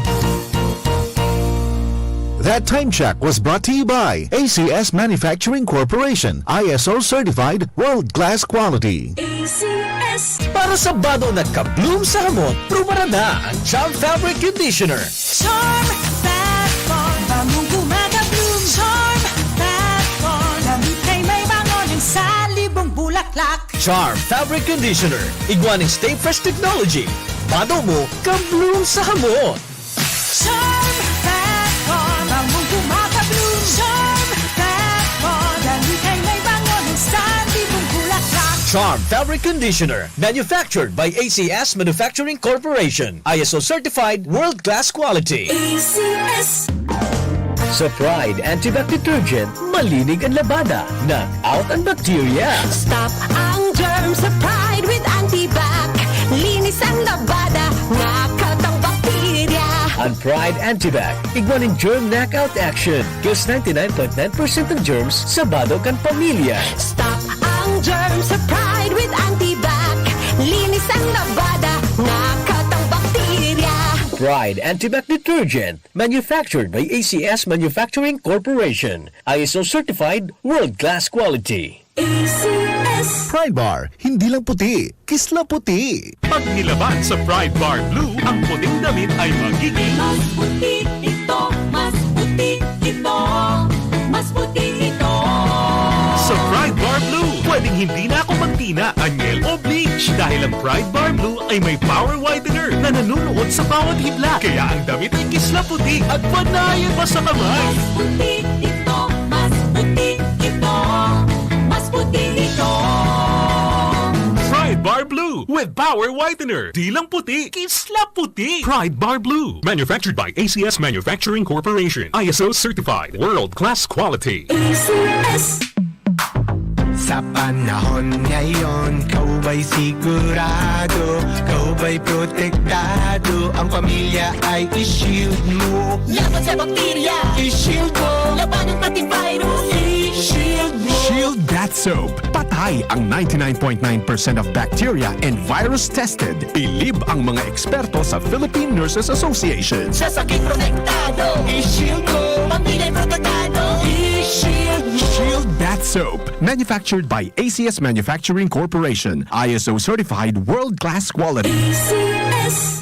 That time check was brought to you by ACS Manufacturing Corporation. ISO certified world-class quality. ACS. Para sa bado nagka-bloom sa hamot, prumara na ang Charm Fabric Conditioner. Charm Fat Bond, bamong gumagabloom. Charm Fat Bond, damit ay may bangon sa libong bulaklak. Charm Fabric Conditioner. Iguaning Stay Fresh Technology. Bado mo, ka-bloom sa hamot. Charm Fat Bond, bamong gumagabloom. Charm Fat Bond, damit ay may bangon sa libong bulaklak. Charm Fabric Conditioner. Manufactured by ACS Manufacturing Corporation. ISO certified world-class quality. ACS. Sa Pride Antibac Detergent, malinig ang labada. Knock out ang bacteria. Stop ang germs sa Pride with Antibac. Linis ang labada, nakatang bakterya. Ang Pride Antibac, iguaning germ knockout action. Kills 99.9% ng germs sa bado kan pamilya. Stop ang germs sa Pride with Antibac. Linis ang labada, nakatang bakterya. Pride Antibac Detergent. Manufactured by ACS Manufacturing Corporation. ISO certified world-class quality. ACS. Pride Bar, hindi lang puti, kisla puti. Pag nilaban sa Pride Bar Blue, ang puting damit ay magiging Mas puti ito, mas puti ito, mas puti ito. sa Pride Bar Blue. Pwedeng hindi na ako magtina, anyel o bleach dahil ang Pride Bar Blue ay may power whitener na nanunuot sa bawat hibla. Kaya ang damit ay kisla puti at panayan pa sa kamay. Mas puti ito, mas puti ito, mas puti ito. Pride Bar Blue with power whitener. Di lang puti, kisla puti. Pride Bar Blue. Manufactured by ACS Manufacturing Corporation. ISO certified. World-class quality. ACS. Sa panahon ngayon, kau ba'y sigurado? Kau ba'y protektado? Ang pamilya ay i-shield mo. Laban sa bakterya, I-shield mo. laban ng pati virus. I-shield mo. Shield That Soap. Patay high ang 99.9% of bacteria and virus tested. Bilib ang mga eksperto sa Philippine Nurses Association. Sa sakit protektado, i-shield ko. Pamilya protektado, i-shield mo. Shield Bath Soap, manufactured by ACS Manufacturing Corporation, ISO certified world-class quality. ACS.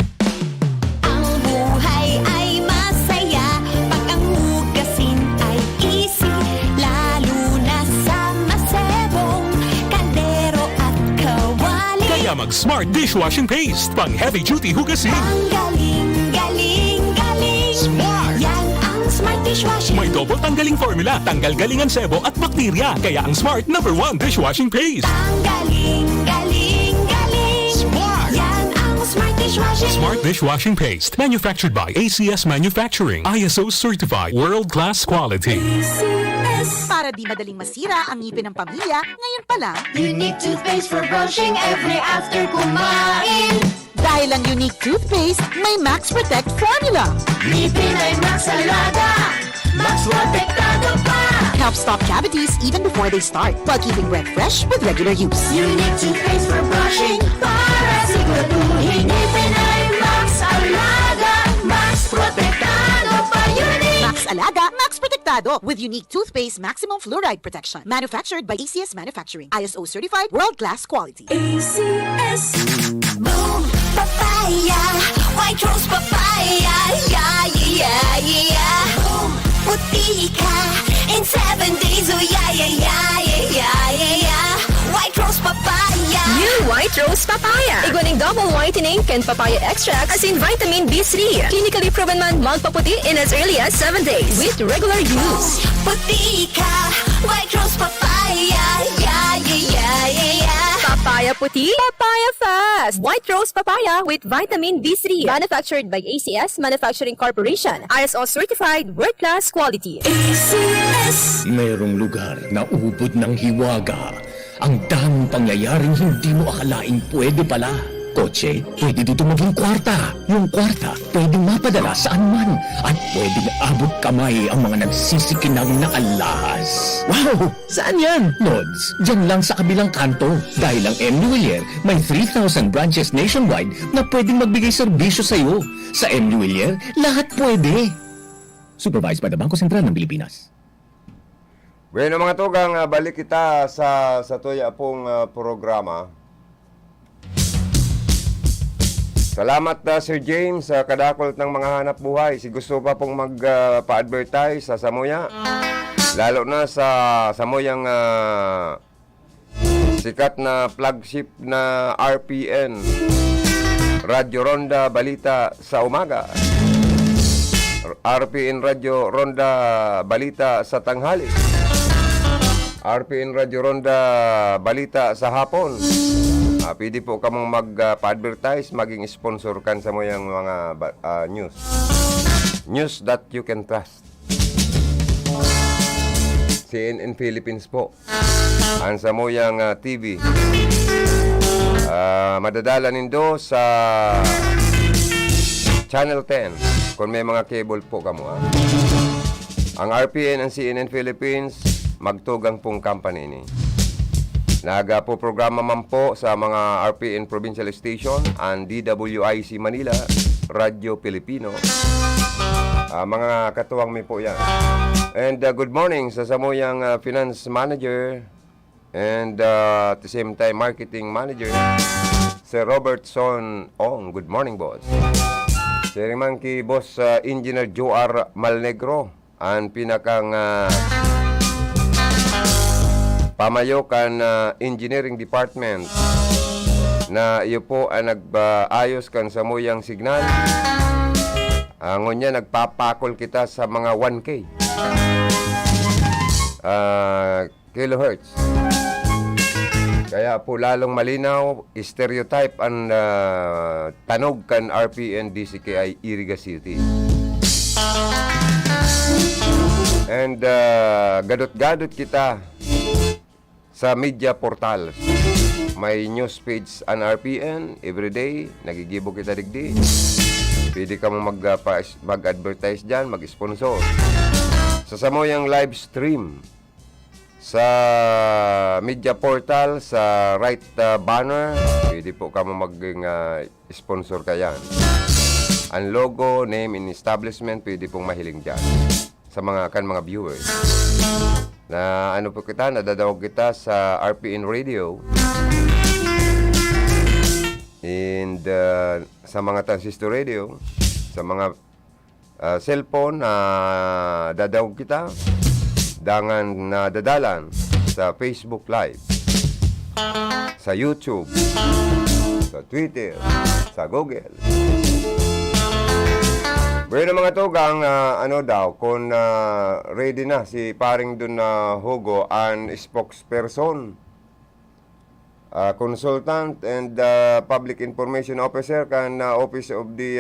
Ang buhay ay masaya pag ang hugasin ay easy, lalo na sa masebong kaldero at kawali. Kaya mag-Smart Dishwashing Paste, pang heavy-duty hugasin. Ang galing, galing, galing. Smart! Yan ang Smart Dishwashing. May double tanggaling formula, tanggal galingan sebo at bakterya. Kaya ang Smart #1 dishwashing paste. Ang galing, galing, galing. Smart! Yan ang Smart Dishwashing. Smart Dishwashing Paste, manufactured by ACS Manufacturing, ISO certified world-class quality. ACS. Para di madaling masira ang ngipin ng pamilya, ngayon pa lang, Unique toothpaste for brushing every after kumain. dahil ang unique toothpaste, may Max Protect formula. Ngipin ay Max Alaga, Max Protektado pa. Helps stop cavities even before they start, while keeping breath fresh with regular use. Unique toothpaste for brushing, para siguraduhin ngipin ay Max Alaga, Max Protektado pa. Unique. Max Alaga, Max Protectado with unique toothpaste maximum fluoride protection. Manufactured by ACS Manufacturing. ISO certified world-class quality. ACS. Boom, papaya, white rose papaya, yeah, yeah, yeah. Boom, puti ka in 7 days, oh yeah, yeah, yeah, yeah, yeah, yeah. White rose papaya. New White Rose Papaya. Iguaning double whitening and papaya extract as in vitamin B3. Clinically proven man magpaputi in as early as 7 days with regular use. Puti ka, white rose papaya, yeah, yeah, yeah, yeah, yeah. Papaya puti, papaya fast. White Rose Papaya with vitamin B3. Manufactured by ACS Manufacturing Corporation. ISO certified world-class quality. ACS. Mayroong lugar na ubod ng hiwaga. Ang daming pangyayaring hindi mo akalaing pwede pala. Kotse, pwede dito maging kwarta. Yung kwarta, pwedeng mapadala saan man. At pwedeng abot kamay ang mga nagsisikinang na alahas. Wow! Saan yan? Lods, dyan lang sa kabilang kanto. Dahil ang M. Nuwelier may 3,000 branches nationwide na pwedeng magbigay serbisyo sa'yo. Sa M. Nuwelier, lahat pwede. Supervised by the Bangko Sentral ng Pilipinas. Bueno mga tugang, balik kita sa tuya pong programa. Salamat Sir James sa kadakot ng mga hanap buhay. Si gusto pa pong magpa-advertise sa Samoya. Lalo na sa Samoyang sikat na flagship na RPN, Radyo Ronda Balita sa umaga. RPN Radyo Ronda Balita sa tanghali. RPN Radyo Ronda Balita sa hapon. Pwede po kamong mag-advertise, maging sponsor kan sa mo yung mga news. News that you can trust. CNN Philippines po. Ang sa mo yung TV. Madadala nindo sa Channel 10 kung may mga cable po kamo. Ang RPN and CNN Philippines magtugang pong company ni. Naga po programa man po sa mga RPN Provincial Station and DWIC Manila, Radyo Pilipino. Mga katuwang mi po yan. And good morning sa Samoyang Finance Manager and at the same time Marketing Manager, Sir Robertson Ong. Good morning, boss. Sir Mangki, Boss Engineer Joar Malnegro, ang pinakang pamayokan engineering department na iyo po ang nag-ayos kan sa muyang signal. Ngon niya nagpapakol kita sa mga 1K kilohertz. Kaya po lalong malinaw, stereotype ang tanog kan RPN DCKI Iriga City. And gadot-gadot kita sa media portal. May news page an RPN everyday, nagigibo kita digdi. Pwede ka mag-advertise dyan, mag-sponsor. Sa Samoyang live stream Sa media portal, sa right banner, pwede po kamo maging sponsor kayan. Ang logo, name, and establishment, pwede pong mahiling dyan sa mga viewers. Na ano po kita, nadadawag kita sa RPN Radio. And sa mga transistor radio, sa mga cellphone, dadawag kita. Dangan na dadalan sa Facebook Live, sa YouTube, sa Twitter, sa Google. Bueno mga tugang, kung ready na si paring dun na Hugo, ang spokesperson, consultant and public information officer kan Office of the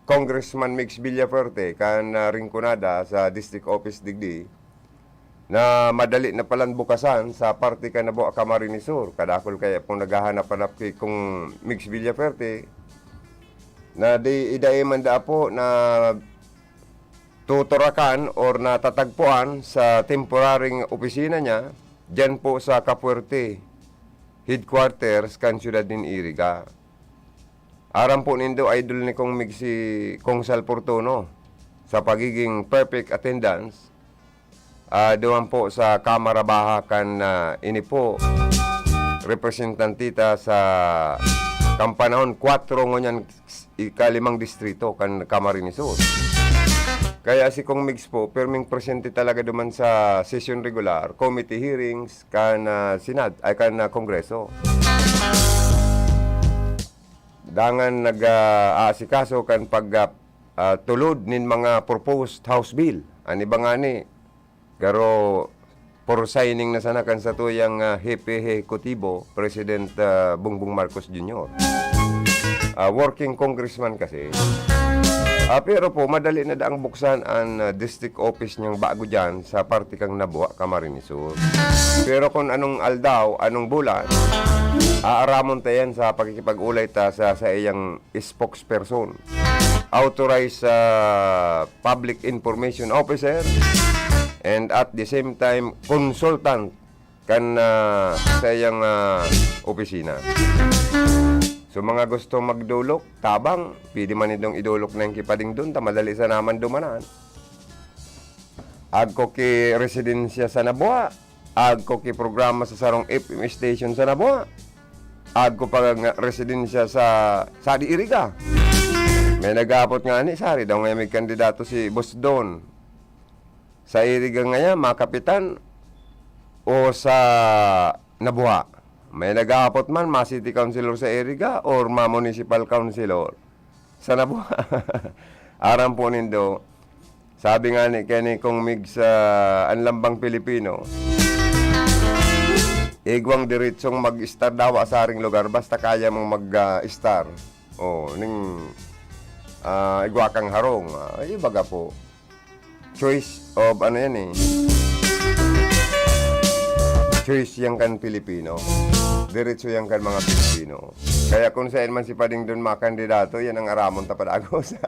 Congressman Mix Villafuerte kan ringkunada sa District Office Digdi na madali na palang bukasan sa parte kan nabo Camarines Sur. Kadakol kaya pong naghahanap-hanap kay kung Mix Villafuerte na di idaiman da po na tuturakan or natatagpuan sa temporaring opisina niya dyan po sa Capuerte headquarters kan Ciudad din Iriga. Aram po nindo idol ni Kong Mig si Kong Sal Portono sa pagiging perfect attendance. Doon po sa Kamara Baha kan ini po representantita sa kampanahon 4 ngonyan ika-5 distrito kan Camarines Sur. Kaya si Kong Migs po perming presente talaga duman sa session regular, committee hearings kan Senado ay kan Kongreso. Dangan nag-aasikaso kan tulod nin mga proposed House Bill. Ani ba nga ni, garo for signing na sana kan sa tuyang Hepe Ejecutibo, President Bongbong Marcos Jr. Working congressman kasi. Pero po, madali na daang buksan ang district office niyang bago dyan sa parte kang Nabua, Camarines Sur. Pero kung anong aldaw, anong bulan, aaramon tayan sa pagkikipag-ulay ta sa iyang spokesperson. Authorized public information officer and at the same time, consultant kan sa iyang opisina. So mga gusto magdulok, tabang, pwede man itong idulok na yung kipading doon, madali sa naman dumanan. Agko ki residensya sa Nabua, agko ki programa sa sarong FM station sa Nabua, agko pa nga residensya sa Sadi Iriga. May nag-aapot nga ni, sari daw ngayon may kandidato si Boss Don. Sa Iriga ngayon, mga kapitan, o sa Nabua. May nag-aapot man, ma-city councilor sa Iriga or ma-municipal councilor sa Nabua. Aram po nindo, sabi nga ni Kenny Kong Mig sa Anlambang Pilipino, igwang diretsong mag-star daw sa aring lugar, basta kaya mong mag-star. Ning igwa kang harong. Ibaga po, choice of yan choice yang kan Pilipino. Diretso yang kan mga Pilipino. Kaya kung saan man si Pading doon mga kandidato, yan ang aramon tapadagos.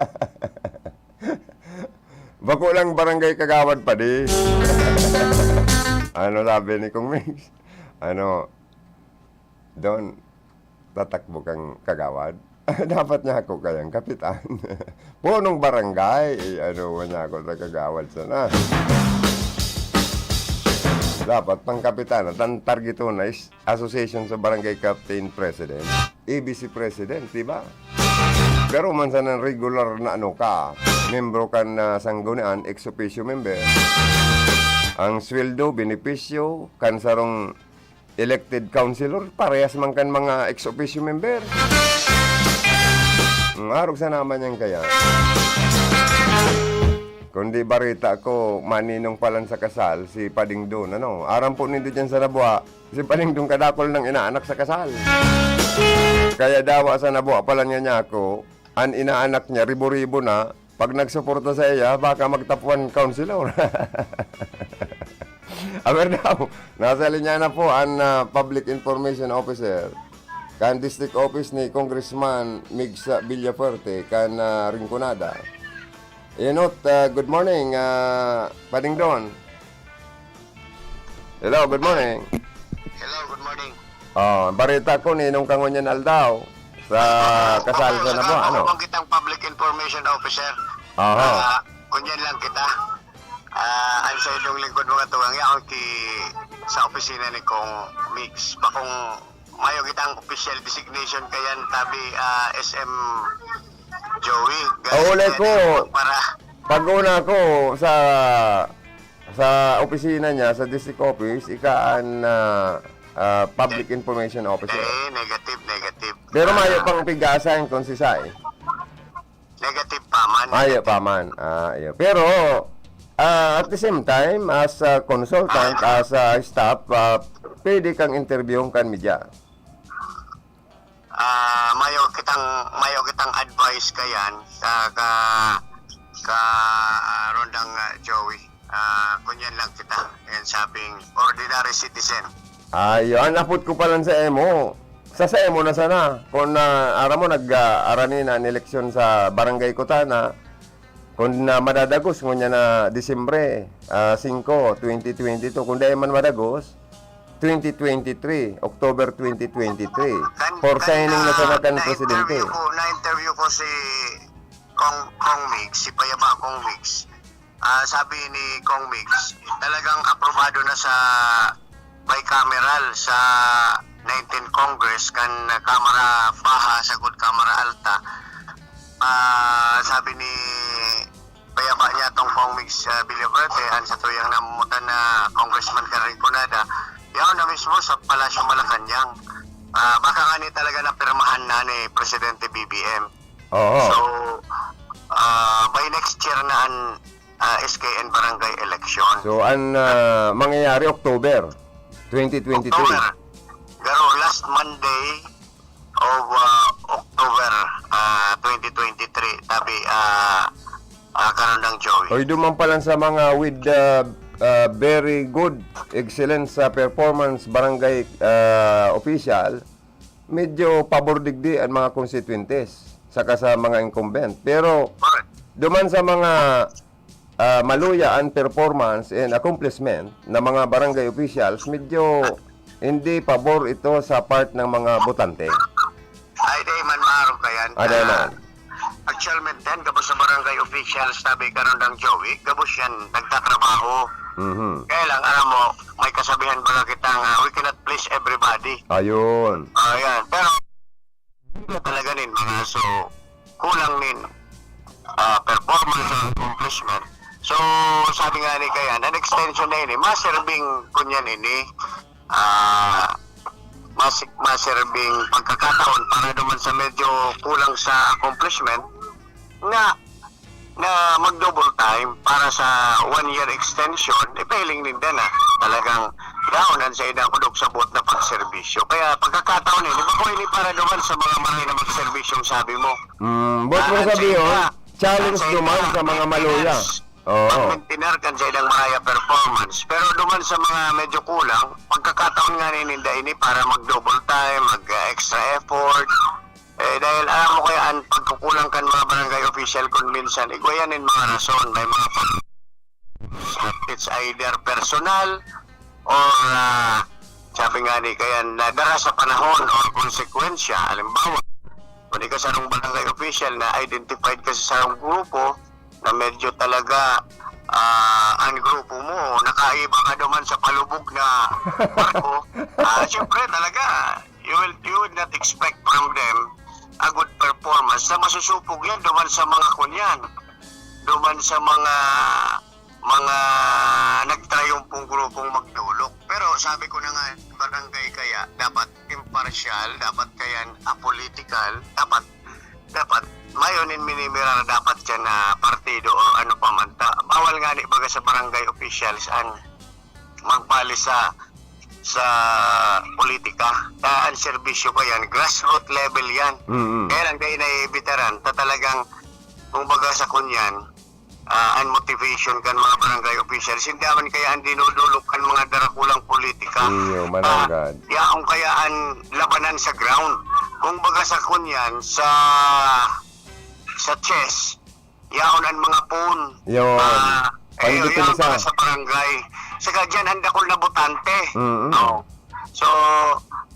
Bako lang barangay Kagawad pa di. Ano sabi ni Kong Mix? Doon, tatakbo kang Kagawad. Dapat niya ako kayang kapitan. Punong barangay, niya ako sa Kagawad sana. Dapat pang kapitan at ang target na is Association sa Barangay Captain President, ABC President, diba? Pero man sa ng regular na membro ka na sanggunian, ex-officio member. Ang sweldo, benepisyo, kan sarong elected councilor, parehas man kan mga ex-officio member. Arog sa naman yan kaya. Kundi barita ko, maninong palan sa kasal, si Pading Don, aram po nito dyan sa Nabua, si Pading Don kadakol ng inaanak sa kasal. Kaya dawa sa Nabua palan niya ako, ang inaanak niya, ribo-ribo na, pag nagsuporta sa iya, baka magtapuan councilor. Aber daw, nasa linya na po ang Public Information Officer, kan District Office ni Congressman Mig Villafuerte, kan Rinconada. Good morning, Pading Don. Hello, good morning. Hello, good morning. Oh, barita ko ni nung kangonyan aldaw sa kasal sa nabo, ano? Ako kitang public information officer. Aha. Kunyan lang kita. Ang sa ilong lingkod mga tuwang yaon sa opisina ni Kong Mix. Bakong mayo kitang official designation kayan tabi SM Joey. Uli ko. Para Pag-una ko sa opisina niya, sa district office, ikaan public information officer. negative. Pero mayo pang pigasan kung si Sai. Negative pa man. Mayo pa man. Iyo. Pero, at the same time, as a consultant, as a staff, pwede kang interviewing kan media. Mayo kitang advice kayan sa ka rondang Joey. Kunyan lang kita. Yan sabing ordinary citizen. Ayo, naput ko pa lang sa emo. Sa emo na sana. Kung ara mo nag-arani na eleksyon sa barangay Kutana, kung madadagos mo niya na Disyembre 5, 2022, kung dahil man madagos, 2023, October 2023, for signing na sana kan presidente. Na-interview ko si Kong Mix, si Payaba Kong Mix. Sabi ni Kong Mix, talagang aprobado na sa bicameral sa 19 Congress kan Kamara Baha sagud Kamara Alta. Sabi ni Payaba niya tong Kong Mix Villaverde an sa tuyang namutan na Congressman Karen Cunada. Yaw na mismo sa Palasyo Malacanang. Baka nga ni talaga napirmahan na ni Presidente BBM. Oo. So, by next year na ang SKN barangay election. So, mangyayari October 2023. October. Pero last Monday of October 2023, tabi karon ng Joey. Oy, duman pa lang sa mga with very good, excellent sa performance barangay official, medyo pabor digdi ang mga constituentes saka sa mga incumbent. Pero duman sa mga maluya ang performance and accomplishment ng mga barangay officials, medyo hindi pabor ito sa part ng mga botante. Ay, day man maaro kayan. Day man. Actualmente, gabos sa barangay officials, tabi karon ng Joey, gabos yan nagtatrabaho. Kaya lang, alam mo, may kasabihan ba kitang we cannot please everybody. Ayun. Ayan, pero talaga nin mga so kulang nin performance and accomplishment. So, sabi nga ni Kayan, an extension na ini, maserbing kunyan ini, maserbing pagkakataon para naman sa medyo kulang sa accomplishment na mag-double time para sa 1-year extension, ipailing din din talagang daanan sa idakudok sa buot na pagserbisyo. Kaya pagkakataon ini, bako ini para naman sa mga maray na magserbisyong sabi mo. Buot mo sabi yun, challenge duman sa mga maluya. Pag-maintainer kan sa ilang maraya performance. Pero duman sa mga medyo kulang, pagkakataon nga nininda ini para mag-double time, mag-extra effort. Dahil alam mo kaya ang pagkukulang kan mga barangay official kung minsan, igwayanin mga rason, may mga it's either personal or sabi nga ni kaya nadara sa panahon or konsekwensya. Halimbawa, kung di ka sa barangay official na identified ka sa sarong grupo na medyo talaga ang grupo mo, nakaiba ka naman sa palubog na barko, siyempre talaga, you would not expect from them a good performance na masusupog yan duman sa mga kunyan, duman sa mga nagtrayumpong grupong magdulok. Pero sabi ko na nga, barangay kaya dapat impartial, dapat kaya apolitical, dapat mayonin minimirar dapat dyan na partido o ano pa man. Bawal nga ni baga sa barangay officials ang magpali sa politika. Ang serbisyo ko yan, grassroots level yan. Kaya lang kayo naibitaran, talagang kung baga sa kunyan, ang motivation kan mga barangay officials, hindi naman kaya ang dinudulok kan mga darakulang politika. Yaong kaya ang labanan sa ground. Kung baga sa kunyan, sa chess, yaon ang mga pawn, Panditin yung isa. sa barangay. Saka dyan, ang dakol na botante. Mm-mm. Oo. So,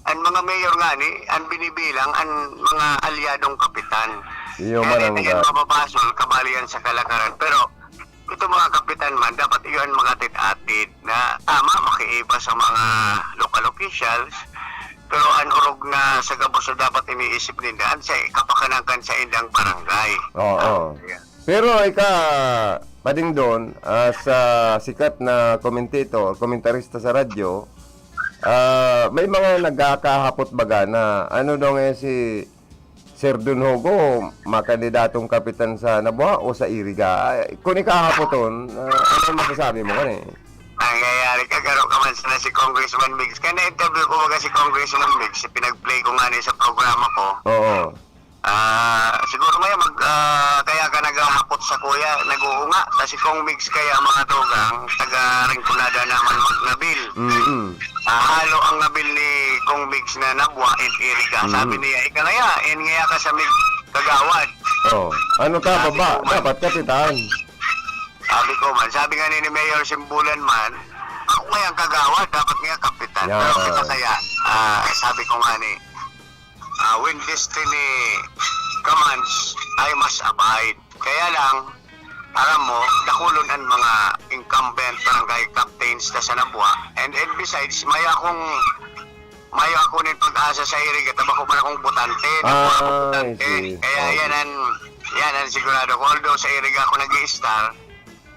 ang mga mayor nga ni, ang binibilang, ang mga alyadong kapitan. Iyo Kaya man ang hindi yan mababasol, kabalian sa kalakaran. Pero, ito mga kapitan man, dapat iyon mga atid na tama, makiiba sa mga local officials. Pero ang urog na sa gabos na dapat iniisip nila, ang sa kapakanakan sa indang barangay. Oo. Pero pading doon, sa sikat na komentarista sa radyo, may mga nagkakahapot baga na ano daw ngayon si Sir Dunhogo, makandidatong kapitan sa Nabua o sa Iriga. Kung ikahapoton, ano masasabi mo kanina? Nangyayari kagaro ka man sana si Congressman Mix. Kaya na-interview ko baga si Congressman Mix, pinag-play ko nga niya sa programa ko. Oo. Siguro maya kaya ka naghahapot sa kuya, nag-uunga. Kasi kung Mix kaya mga tugang, taga-ringkunada naman magnabil. Halo ang nabil ni Kong Mix na Nabua in Iriga. Sabi niya, ikangaya, ngaya ka sa Mix kagawad. Ano ka baba? Dapat kapitan. Sabi ko man, sabi nga ni Mayor Simbulan man, ako ngayang kagawad, dapat nga kapitan. Yeah. Pero kita kaya, sabi ko nga ni, when destiny commands, I must abide. Kaya lang, alam mo, dakulon ang mga incumbent barangay captains na sa Nabua. And besides, may ako nin pag-asa sa Iriga, tabako man akong butante. Kaya yan ang sigurado ko. Although sa Iriga ako nag-i-star,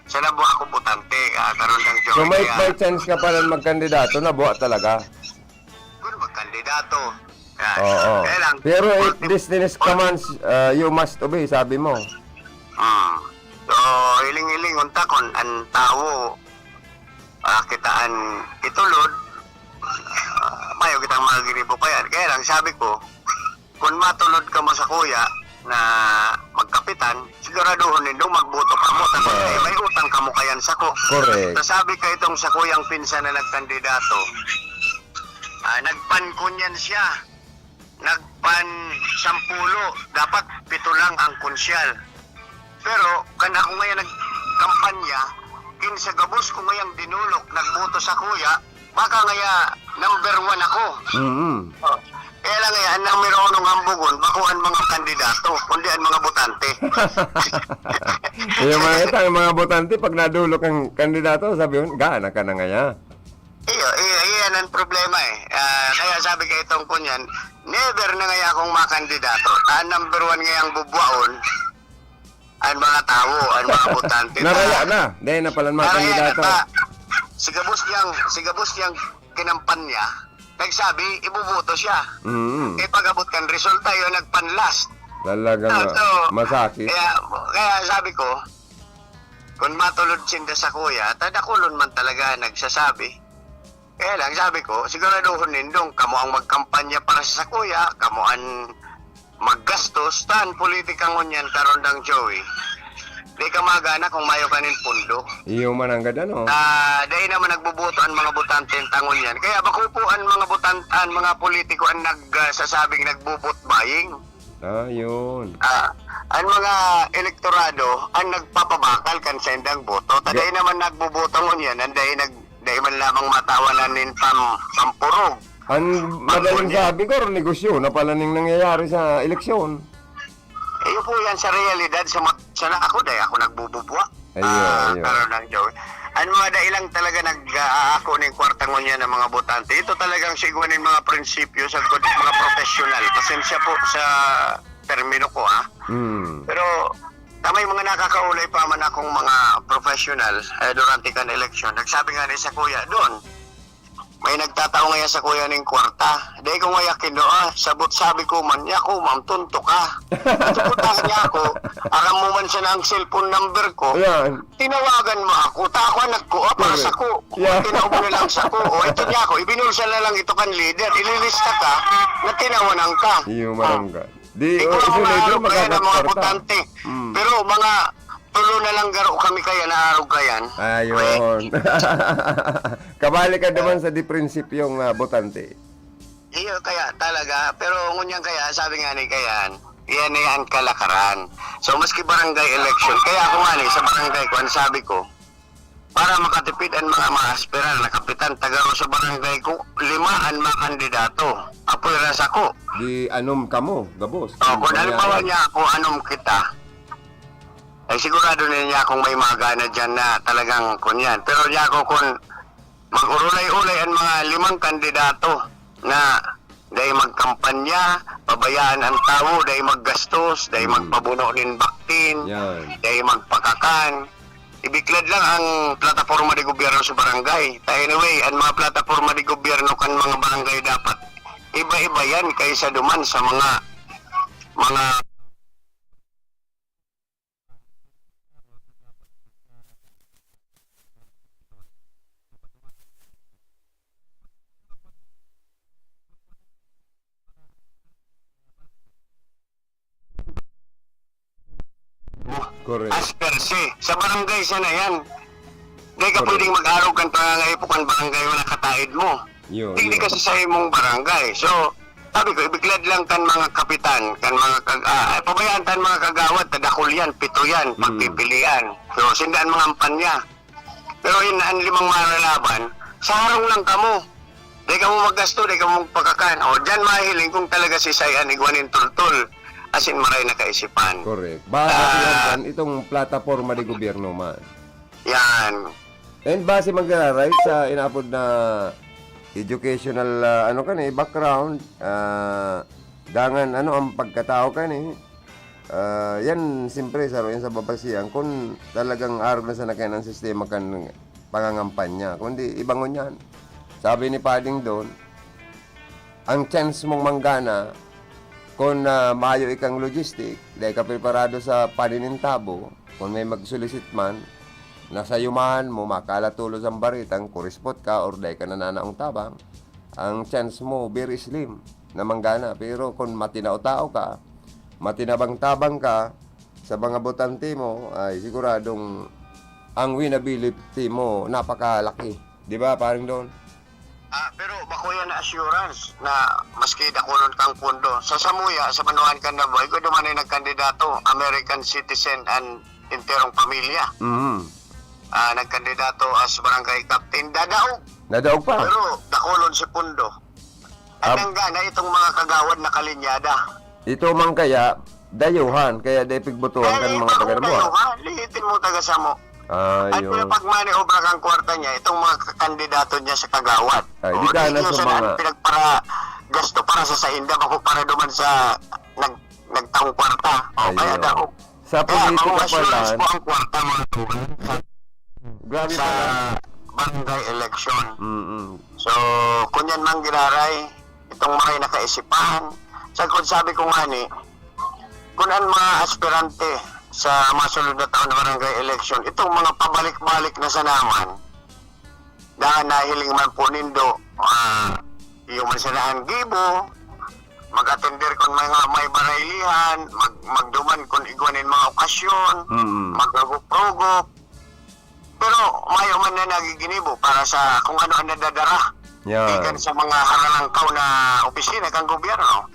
sa Nabua ako butante. Karoon ng joy. So may chance ka pa rin magkandidato, Nabua talaga? Kung magkandidato. Oo. Kaya lang, Pero if destiny's commands, you must obey, sabi mo. So, hiling-hiling unta kon ang tao kitaan itulod, mayo kitang magiribo pa yan. Kaya lang, sabi ko, kung matulod ka mo sa kuya na magkapitan, siguraduhon nindong magboto ka mo. Tapos may utang ka mo kayan sa ko. Correct. So, sabi ka itong sa kuyang pinsan na nagkandidato, nagpan kunyan siya. Nagpan 10, dapat 7 lang ang konsyal. Pero kana ko ngayon nagkampanya, kinsa gabos ko ngayang dinulok, nagboto sa kuya, baka ngaya number 1 ako. Kaya lang ngaya, ang numero 1 ng hambugon, bakuan mga kandidato, kundi ang mga botante. Yung mga botante, pag nadulok ang kandidato, sabi yun, gaana ka na ngaya. Iyan ang problema eh. Kaya sabi ka itong kunyan, never na ngaya akong makandidato. Ang number 1 ngayang bubuaon, ang mga tao, ang mga botante. Naraya na, dahil na pala mga kandidato. Sigabos niyang kinampanya, nagsabi, ibuboto siya. Pag-abot kan resulta yun, nagpanlast. Talagang masakit. Kaya sabi ko, kung matulod sinda sa kuya, tadakulon man talaga nagsasabi. Kaya lang, sabi ko, siguraduhon nindong, kamo ang magkampanya para sa kuya, kamo ang maggastos, tan politikang unyan karon ng Joey. Di ka magana kung mayo kanin pundo. Iyo man ang ganda, no? Dahil naman nagbubuto ang mga butante ng tangon yan. Kaya bako po ang mga butante, mga politiko ang nagsasabing nagbubot buying. Yun. Ang mga elektorado ang nagpapabakal kan sa indang boto. Dahil naman nagbubuto ngunyan, dahil man lamang matawanan nin pampurog. Ang madaling sabi ko, negosyo na pala ning nangyayari sa eleksyon. Iyo po yan sa realidad, sa ako dahil ako nagbububwa. Ayun. Karoon ng Joey. Ang mga dailang talaga nag-aako ng kwartangon niya ng mga botante. Ito talagang siguanin mga prinsipyo sa mga profesional. Pasensya po sa termino ko Pero tamay mga nakakaulay pa man akong mga professional durante kan eleksyon. Nagsabi nga ni sa kuya doon, may nagtatao ngayon sa kuya ng kwarta. Dahil ko ngayakin doon, sabot sabi ko man, ko ma'am, tunto ka. Tupuntahan niya ako, aram mo man siya ng cellphone number ko. Yan. Tinawagan mo ako, tako nagkuha para sa ko. Tinaubo na lang sa ko. O ito niya ako, ibinulsa na lang ito kan leader. Ililista ka, na tinawanan ka. Iyo marangga. Di, ikaw ang mga medyo araw kaya ng mga magkakwarta. botante. Pero mga tulo na lang garo kami kaya na araw kayan. Ayun. Kabali ka naman sa di prinsipyong botante. Iyo kaya talaga. Pero ngunyang kaya, sabi nga ni kayan, yan na kalakaran. So maski barangay election, kaya ako nga ni sa barangay ko, ang sabi ko, para makatipid ang mga maaspiran na kapitan tagaro sa barangay ko 5 ang mga kandidato. Apoy rasa ko. Di anom ka mo, gabos. Kung halimbawa niya ako anom kita, ay sigurado niya akong may magana dyan na talagang kunyan. Pero niya ako kung mag-urulay-ulay ang mga 5 kandidato na dahil magkampanya, pabayaan ang tao, dahil maggastos, dahil magpabuno ng baktin, dahil magpakakan. Ibiklad lang ang plataforma di gobyerno sa barangay. Anyway, ang mga plataforma di gobyerno kan mga barangay dapat iba-iba yan kaysa duman sa mga Correct. as per se. Sa barangay siya na yan. Di ka pwedeng mag-araw kan pangangaipo kan barangay wala kataid mo. Hindi kasi sa imong barangay. So, sabi ko, ibiglad lang kan mga kapitan, kan mga pabayaan tan mga kagawad, tadakul yan, 7 yan, pagpipilian. So, sindaan mga ampanya. Pero yun, ang 5 maralaban, sa harong lang kamo. Di ka mo maggasto, di ka mo magpakakan. O, dyan mahiling kung talaga si Sayan Iguanin Tultul. Asin maray na kaisipan. Correct. Baka itong plataforma di gobyerno man. Yan. And base magra-right sa inapod na educational background, dangan ang pagkatao yan siyempre yan sa babasihan kung talagang araw na sa nakain ng sistema kan pangangampanya. Kundi ibangon yan. Sabi ni Pading doon, ang chance mong manggana kung maayo ikang logistic, dahil ka preparado sa paninintabo, kung may magsolicit man, nasa yumahan mo, makalatulos ang baritang, kurispot ka, or dahil ka nananaong tabang, ang chance mo, very slim na manggana. Pero kung matinao-tao ka, matinabang-tabang ka, sa mga botante mo, ay siguradong ang winnability mo, napakalaki. Di ba, parang doon? Pero bako yan na assurance na maski dakulon kang pundo. Sa Samuya, sa Banuan Candaboy, ko duman ay nagkandidato, American citizen and interong pamilya. Nagkandidato as barangay captain. Dadaog pa. Pero dakulon si pundo. At nanggana itong mga kagawad na kalinyada. Ito man kaya, dayuhan, kaya depigbutuhan kan mga taga-Nabuha. Dayuhan, lihitin mo taga-Samo. At pinapag-maniobra kang kwarta niya, itong mga kandidato niya sa kagawad. Ay, di ka na sa mga... Pinagpara, gasto para sa sainda, ako para duman sa nagtaong kwarta. O, kaya daw. Sa politika pala... po ang kwarta mga tuwan. Grabe sa barangay election. So, kung yan mang giraray, itong mga nakaisipan, sabi ko nga ni, kung ang mga aspirante sa masunod na taon na barangay election, itong mga pabalik-balik na sanaman, dahil nahiling man po nindo, yung mansanahan gibo, mag-attender kung may barailihan, magduman kung iguanin mga okasyon, magrugok-rugok, pero mayo man na nagiginibo para sa kung ano ang nadadara. Ikan sa mga haralangkaw na opisina kang gobyerno.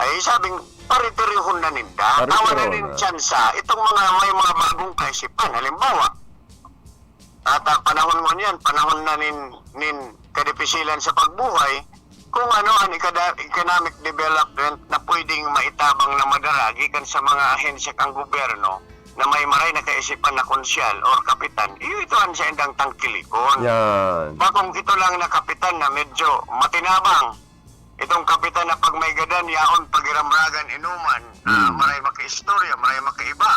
Ay sabing, paritirihon na ninda, tawa na rin tsansa, itong may mga bagong kaisipan. Halimbawa, at panahon mo niyan, panahon na nin kadipisilan sa pagbuhay, kung ano ang economic development na pwedeng maitabang na madaragi kan sa mga ahensya kang gobyerno na may maray na kaisipan na konsyal or kapitan, ito ang sa endang tangkilikon. Bakong ito lang na kapitan na medyo matinabang, itong kapitan na pag may gadan, yaon pagiramragan inuman, maray maka-istorya, maray maka-iba,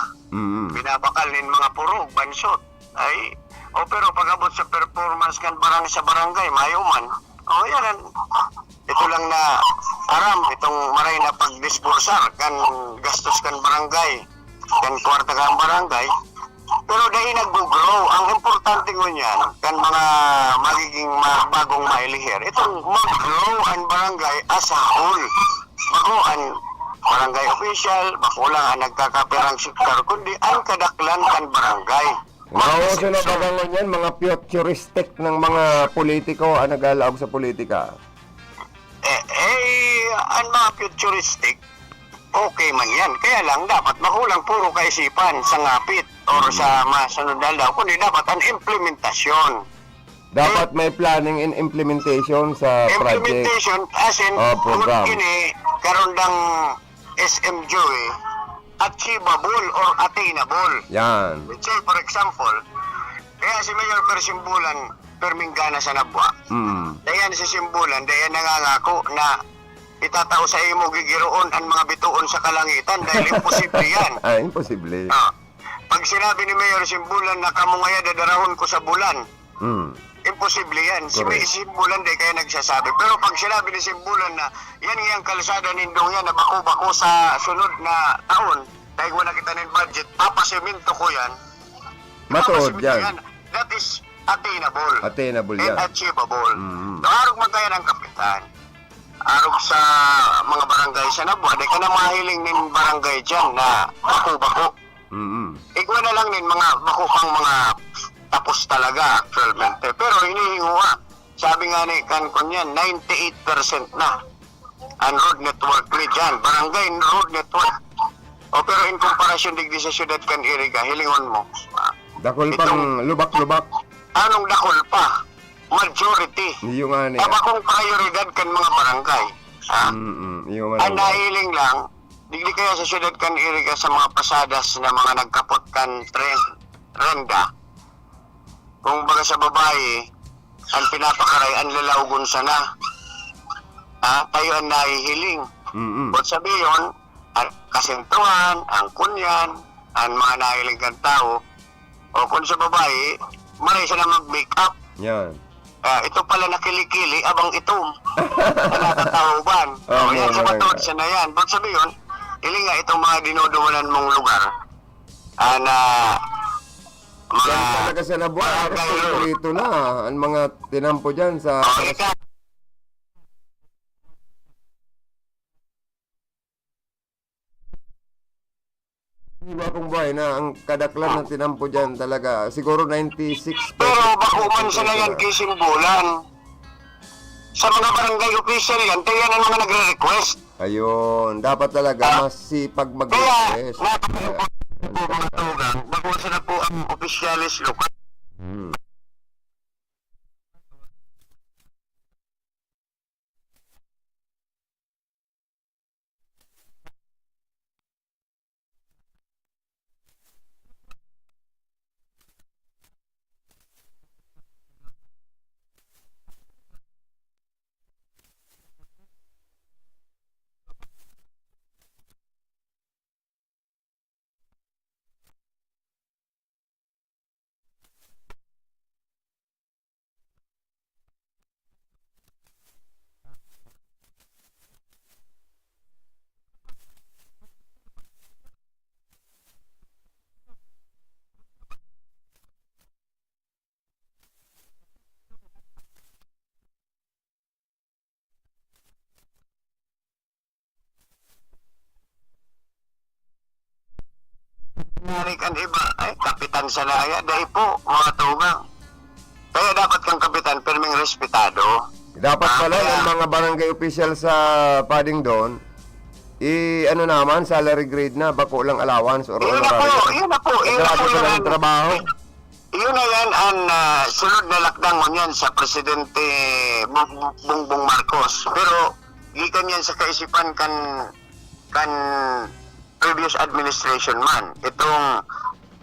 binabakal nin mga purog, bansot, pero pag-abot sa performance kan sa barangay, mayuman, yan, ito lang na aram, itong maray na pag-disbursar, kan gastos kan barangay, kan kwarta kan barangay, pero dahil nag-grow, ang importante ko niyan, kan mga magiging bagong mailihir, itong mag-grow ang barangay as a whole. Bako ang barangay official, bako lang ang nagkakapirang sektor, kundi ang kadaklan kan barangay. Mauso na bagangon yan, mga futuristic ng mga politiko ang nag-alaog sa politika. Ang mga futuristic, okay man yan. Kaya lang, dapat makulang puro kaisipan sa ngapit or sa masunod na daw, kundi dapat ang implementasyon. Dapat may planning and implementation sa project. Implementation as in, program. kini, karon dang SMJ, achievable or attainable. Yan. Let's say, for example, kaya si Mayor Persimbulan Permingana sa Nabwa. Dayan si Simbulan, dayan nangangako na itatao sa imo gigiroon ang mga bituon sa kalangitan dahil imposible yan. Imposible. Pag sinabi ni Mayor Simbulan na kamungaya dadarahon ko sa bulan, imposible yan. Si Mayor Simbulan di kaya nagsasabi. Pero pag sinabi ni Simbulan na yan yung kalsada nindong yan na bako-bako sa sunod na taon, dahil wala kita ng budget, papasiminto ko yan. Matuod yan. That is attainable. Attainable and yan. achievable. So, arog man tayo ng kapitan. Arog sa mga barangay sa Nabwa, di ka na mahiling nin barangay dyan na bako-bako. Igwa na lang nin mga bako pang mga tapos talaga actualmente. Pero hinihinguha. Sabi nga ni Cancun yan, 98% na ang road network ni dyan. Barangay road network. O pero in comparison digdi sa syudad kan Iriga, hilingon mo. Dakol pang lubak-lubak. Anong dakol pa? Majority. Yung nga niya. Abakong prioridad kan mga barangay. Yung Ang nahiling lang, digdi kaya sa syudad kan Iriga sa mga pasadas na mga nagkapot kan renda. Kung baga sa babae, ang pinapakaray, ang lalaugon sana. Tayo ang nahihiling. But sabi yun, ang kasentruhan, ang kunyan, ang mga nahiling kang tao, o kung sa babae, maray siya na mag-make up. Yan. Ito pala nakilikili, abang itom. Nakatauban. Yan sa matod siya na yan. But sabi yun, iling nga itong mga dinuduwanan mong lugar. Na mga... Yan talaga sa Nabwa. Dito na. Ang mga tinampo dyan sa... Diba kung buhay na ang kadaklan ng tinampo dyan talaga, siguro 96%. Pero bakuman sila yan kay Simbulan. Sa mga barangay official yan, tayo yan ang mga nagre-request. Ayun, dapat talaga masipag mag-request. Kaya, po mga tugang, bakuman sila po ang officialis lokal. Narik ang iba, kapitan sa laya, dahil po, mga tugang. Kaya dapat kang kapitan, perming respetado. Dapat pala yung mga barangay official sa Paddington, ano naman, salary grade na, bako lang allowance or honorary. Yun na po. Sila ng trabaho. Yun na yan ang sunod na lakdang mo yan sa Presidente Bongbong Marcos. Pero, gikan yan sa kaisipan kan previous administration man. Itong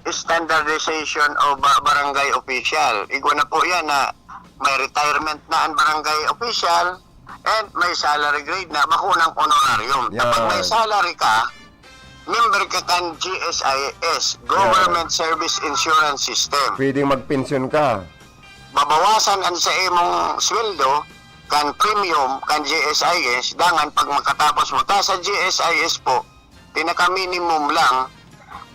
standardization of barangay official. Igwa na po yan na may retirement na ang barangay official and may salary grade na bakunang honorarium. Kapag may salary ka, member ka kan GSIS, Government Service Insurance System. Pwedeng magpensyon ka. Babawasan ang sa imong sweldo, kan premium, kan GSIS, dangan pag makatapos mo. Ta sa GSIS po, pinaka-minimum lang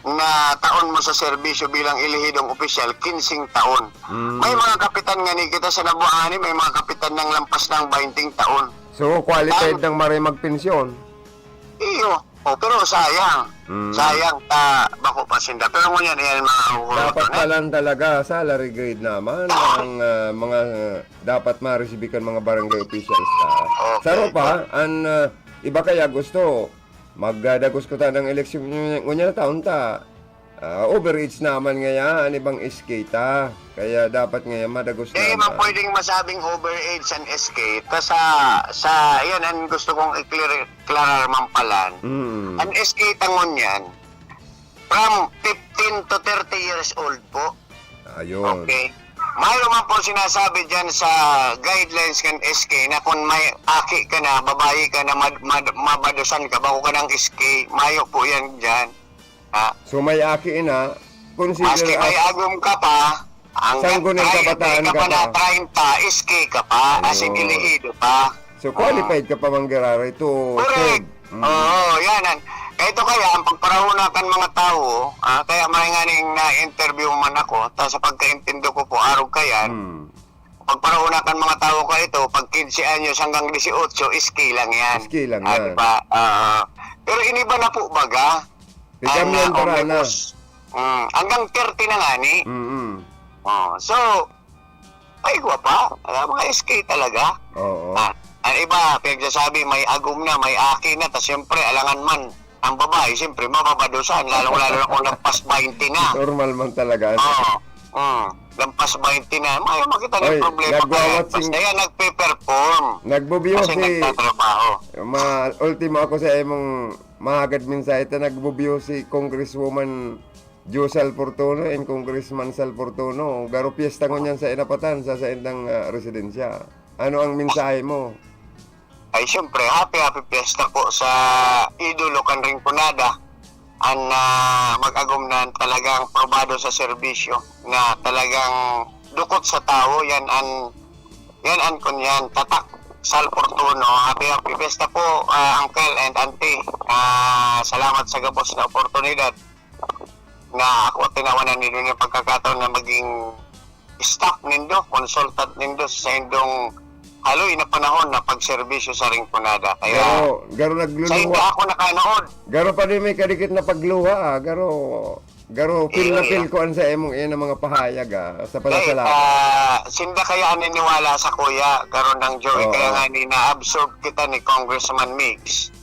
na taon mo sa serbisyo bilang ilihidong opisyal, 15 taon. May mga kapitan nga ni kita sa Nabuani, may mga kapitan ng lampas ng 20 taon. So, qualified ng maray magpensyon? Iyo. Pero sayang. Sayang bako pasinda. Pero ngunyan, yan mga dapat palang talaga, salary grade naman ang mga dapat ma-receive kan mga barangay officials. Saro pa, iba kaya gusto magdadagos ko ta ng eleksyon ngunya na taon ta. Overage naman ngayon, ibang SK ta. Kaya dapat ngayon madagos na. Man pwedeng masabing overage and SK. Yan ang gusto kong i-clear mampalan. Ang SK tangon yan, from 15 to 30 years old po. Ayun. Okay. Mayroon man po sinasabi dyan sa guidelines ng SK na kung may aki ka na, babae ka na, mabadusan ka, bago ka ng SK, mayo po yan dyan. So may aki na, consider maski may agum ka pa, sanggunin kabataan ka pa. Na 30, SK ka pa, asin ilihido pa. So qualified ka pa manggiraray to. Correct. Oo, yan. Ito kaya, ang pagparahunakan mga tao, kaya may nga na-interview man ako, tapos sa pagkaintindi ko po, araw kayan, pagparahunakan mga tao ka ito, pag 15 anyos hanggang 18, SK lang yan. SK lang yan. Diba? Pero iniba na po baga. Bigyan para na. Hanggang 30 na nga ni. So, ay guwapa. Mga SK talaga. Oo. Ang iba, pinagsasabi, may agum na, may aki na, tapos siyempre, alangan man, ang babae, siyempre, mababadusan, lalong-lalo na kung lampas 20 na. Normal man talaga. Lampas 20 na, may makita ng problema. Basta yan, nagpe-perform. Nagbubiyo kasi nagtatrabaho. Ultimo ako sa imong mahagad minsan ito, nagbubiyo si Congresswoman Jo Sal Fortuno and Congressman Sal Fortuno. Garo piyesta ko niyan sa inapatan, sa indang residensya. Ano ang mensahe mo? Ay siyempre, happy fiesta po sa idolo kan Rinconada ang mag-agum na talagang probado sa serbisyo na talagang dukot sa tao. Yan ang kunyan tatak Sal Fortuno. Happy fiesta po, uncle and auntie. Salamat sa gabos na oportunidad na ako tinawanan nindo ng pagkakataon na maging staff nindo, consultant nindo sa indong haloy na panahon na pagserbisyo sa Rinconada. Kaya garo nagluluha. Sa hindi ako nakanood. Garo pa rin may kadikit na pagluha. Garo feel na feel ko sa emong iyan ng mga pahayag sa palasalamat. Sinda kaya niniwala sa kuya, garo ng Joey. Kaya nga na-absorb kita ni Congressman Mix.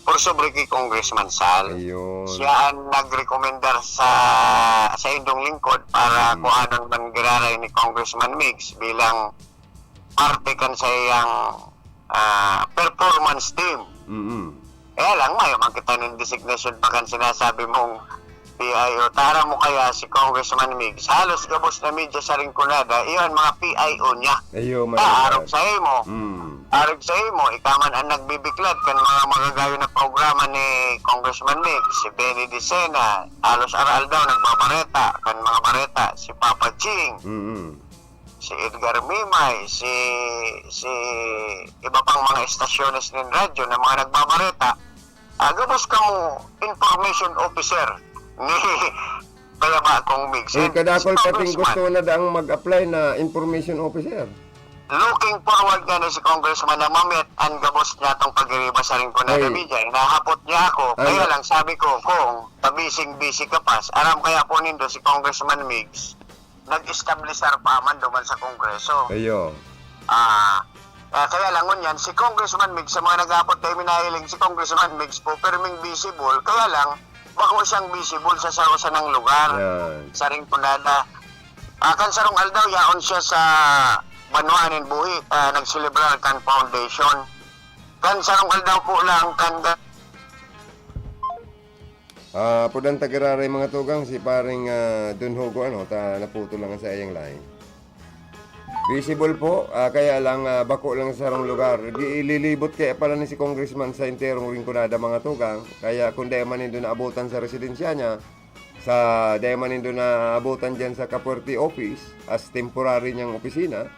Por sobre kay Congressman Sal. Ayun. Siya ang nag-recommendar sa indong lingkod para kung anong manggiraray ni Congressman Mix bilang parte kan sa iyang performance team. Kaya lang, may makita ng designation pa kan sinasabi mong PIO. Tara mo kaya si Congressman Mix. Halos gabos na media sa Rinconada, iyon mga PIO niya. Arog sa imo. Arog sa imo, ikaman ang nagbibiklad kan mga magagayo na programa ni Congressman Mix. Si Benny Dicena, halos aral daw nagbabareta kan mga bareta. Si Papa Ching. Si Edgar Mimay, si iba pang mga estasyones ng radyo na mga nagbabareta, gabos ka mo information officer ni kaya ba akong Mix. Kadakol pating gusto na daang mag-apply na information officer. Looking forward nga na si Congressman na mamit ang gabos niya itong pag-iriba sa Rinconada Media. Nahapot niya ako, kaya lang sabi ko, kung tabising-busy ka pas, aram kaya po nindo si Congressman Mix nag-establisher pa man duman sa Kongreso. Ayo. Kaya lang ngunyan, si Congressman Mix, sa mga nag-apot tayo minahiling si Congressman Mix po, perming visible, kaya lang, bako siyang visible sa sarosa ng lugar, sa Rinconada. Kan sarong aldaw, yaon siya sa Banuanin Buhi, nagselebrar kan foundation. Kan sarong aldaw po lang, kan Pudang tagararay mga tugang si paring Dunhogo naputo lang sa iyang line. Visible po, kaya lang bako lang sa sarong lugar. Ililibot kaya pala ni si Congressman sa interong Rinconada mga tugang. Kaya kung dahil man nito naabutan sa residensya niya, dahil man nito naabutan dyan sa Kapuerte Office as temporary niyang opisina,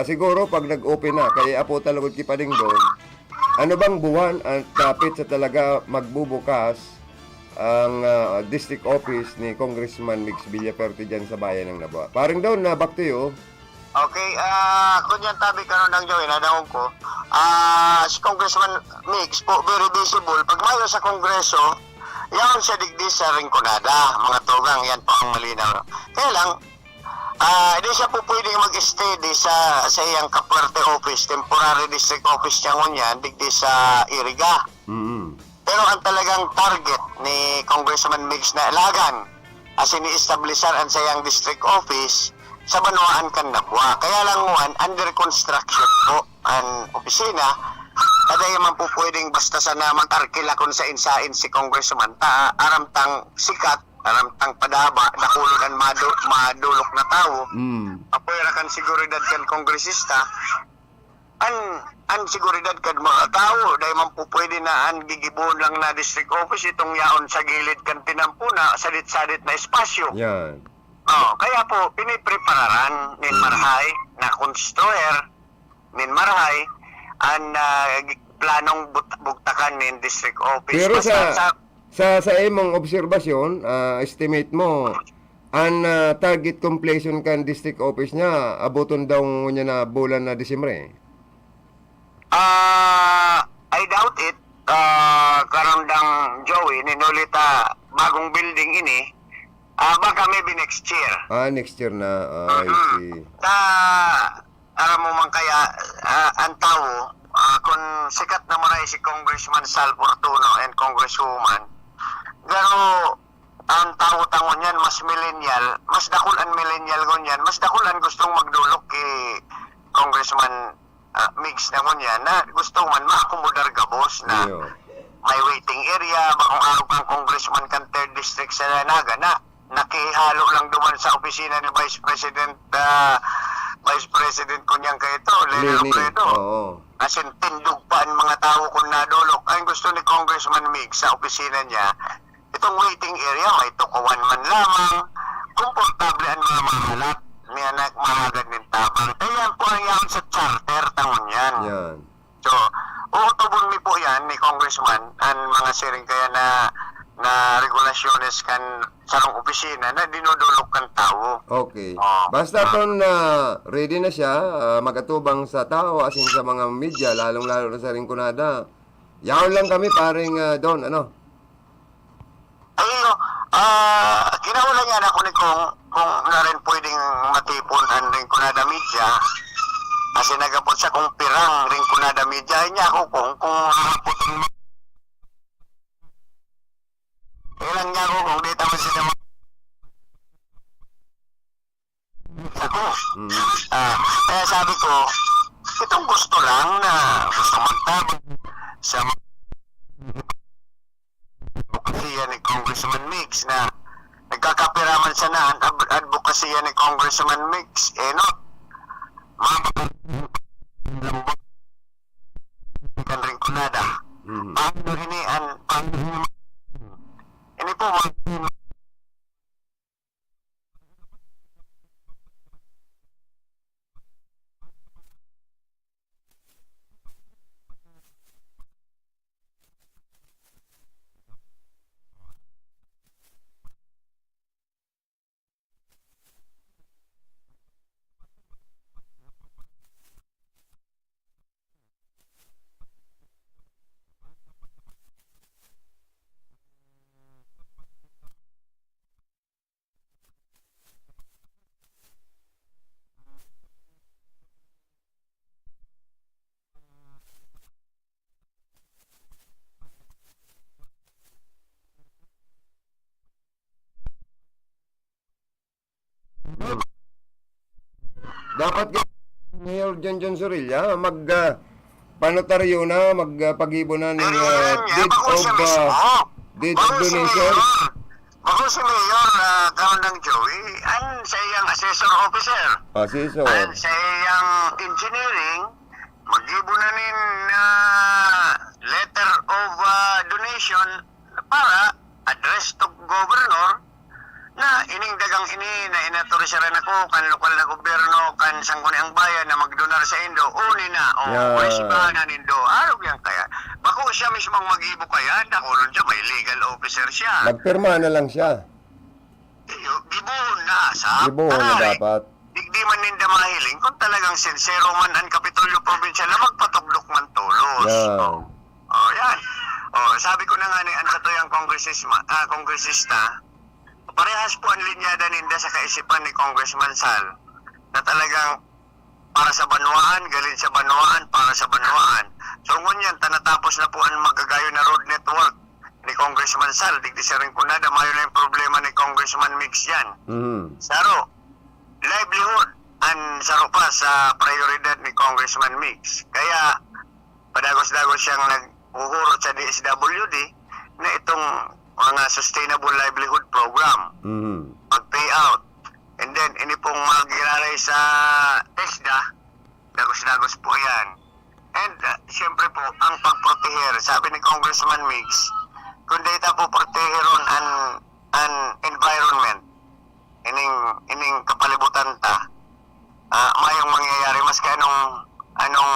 siguro pag nag-open na, kaya apo talagod kipading doon, ano bang buwan at kapit sa talaga magbubukas ang district office ni Congressman Mix Villaperte dyan sa bayan ng Nabua. Paring daw na back to you. Okay, kunyan tabi ka ng Joey, nadawag ko. Si Congressman Mix po, very visible. Pag mayo sa Kongreso, yan siya digdi sa Rinconada. Mga tugang, yan po ang malinaw. Kaya lang, hindi siya po pwedeng mag-steady sa iyang Kapuerte Office, temporary district office niya ngunyan, digdi sa Iriga. Pero ang talagang target ni Congressman Migs na ilagan as ini-establishan ang sayang district office sa Banwaan kan Nabwa. Kaya lang muan, under construction po ang opisina. Kada man po pwedeng basta sana mag-arkila kung sa insain si Congressman ta aramtang sikat, aramtang padaba, nakulod ang madulok na tao. Apoy kan seguridad kan kongresista. An seguridad kad mga tao dahil man po pwede na an gigibon lang na district office itong yaon sa gilid kan tinampuna sadit-sadit na espasyo. Yan. Kaya po piniprepararan nin marhay na konstruer nin marhay an planong bugtakan nin district office. Pero Basta sa imong obserbasyon, estimate mo, ang target completion kan district office niya, abuton daw niya na bulan na Disyembre. I doubt it. Karandang Joey, ninulita bagong building ini. Baka maybe next year. Next year na. I see. Alam mo man kaya, ang tao, kung sikat na maray si Congressman Sal Fortuno and Congresswoman, pero ang tao-tao niyan, mas millennial, mas dakul ang millennial ko niyan, mas dakul ang gustong magdulok kay Congressman Migs na ko niya na gusto man maakomodar gabos na may waiting area bakong araw kang congressman kan 3rd district sa Naga na nakihalo lang duman sa opisina ni Vice President ko niyang kaito Leni Robredo. As in tindog pa ang mga tao kung nadulok ay gusto ni Congressman Migs sa opisina niya itong waiting area may tukuan man lamang komportable ang mga mahalap ni anak mahagad ng tabang. Ayan po ang yan sa charter tangon yan. So, uutubon mi po yan ni Congressman ang mga siring kaya na regulasyones kan sarong opisina na dinudulok kan tao. Okay. Basta ton ready na siya, magatubang sa tao asin sa mga media, lalong-lalo na sa Rinconada. Yaon lang kami paring Don, ano? Kinaulan yan ako ni kung na rin pwedeng matipon ang Rinconada Media kasi nagapot sa kung pirang Rinconada Media niya ako kung haraputin mo ilan niya ako kung dito mo sila ako kaya sabi ko itong gusto lang na gusto magtabag sa advokasya ni Congressman Migs na nagkakapiraman siya na ang advokasya ni Congressman Migs no lambot kan Rinconada paano ini ini po Dapat Mayor John Sorilla panotaryo na magpagibo na ng deed of donation. Ako si Mayor Kaundang Joey ang sa iyang assessor officer. Ang sa iyang engineering magibo na nin letter of donation para address to governor na ining dagang ini na inautorisaran ako kan lokal na gobyerno kan sangguniang bayan na magdonar sa Indo uni na munisipal na nindo araw yan kaya bako siya mismong mag-ibo kaya nakulon siya may legal officer siya magpirma na lang siya gibuhon na sa dapat di man ninda mahiling kung talagang sincero man ang Kapitolyo Provincial na magpatuglok man tulos yan sabi ko na nga ni ang katuyang kongresista parehas po ang linyada ninda sa kaisipan ni Congressman Sal na talagang para sa Banwaan, galing sa Banwaan, para sa Banwaan. So ngunyan, tanatapos na po ang magagayo na road network ni Congressman Sal, digdi sa rin kunada, mayo na yung problema ni Congressman Mix yan. Saro, livelihood, ang saro pa sa prioridad ni Congressman Mix. Kaya, padagos-dagos siyang nag-uhurot sa DSWD na itong mga sustainable livelihood program. Mag-payout. And then, ini pong magilalay sa TESDA, dagos-dagos po yan. And, siyempre po, ang pagproteher, sabi ni Congressman Mix, kung data po proteheron an environment, ining kapalibutan ta, mayong mangyayari, mas anong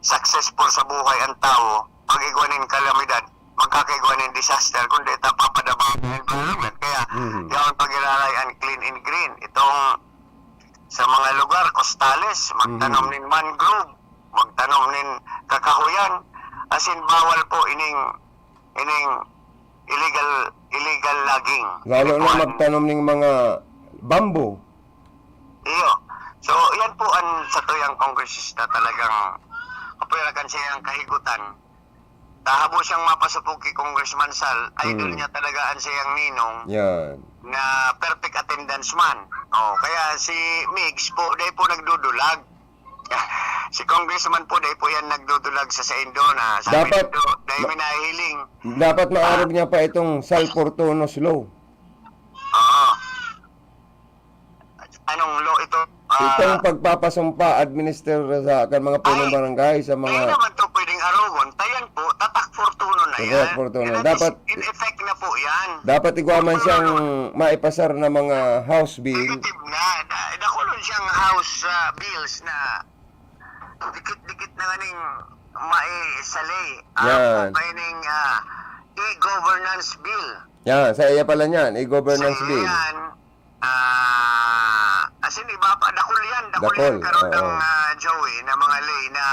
successful sa buhay ang tao, pag-igwanin kalamidad, magkakaigwanin disaster, kung data papadabang ang environment. Kaya, yung pag-ilalay ang clean and green, itong sa mga lugar, costales, magtanom nin mangrove, magtanom nin kakahuyan, as in bawal po ining illegal logging. Lalo na magtanom ng mga bamboo. Iyo. So, yan po ang sa tuyang kongresista talagang kapirakan siya ang kahigutan. Tahabo siyang mapasupog kay Congressman Sal, idol niya talaga ang siyang ninong Yan. na perfect attendance man. Kaya si Migs po, dahil po nagdudulag. Si Congressman po, dahil po yan nagdudulag sa Indona. Sabi Dapat- nito, dahil may nahihiling. Dapat maarog niya pa itong Sal Portonos Law. Oo. Anong law ito? Itong pagpapasumpa, administer sa kan mga punong barangay sa Kaya mga... naman to pwedeng arogon. Tayan po, tatak fortuno na yan. Tatak fortuno. And that Dapat- is in effect na po yan. Dapat iguaman siyang maipasar na mga house bill. Negative na. Nakulon siyang house bills na dikit-dikit na ganing maisalay. Yan. Kaining e-governance bill. Yan, sa iya pala niyan, e-governance Sa bill. yan, as in iba pa, dakol yan Dakol, karon ng oo. Joey na mga lay na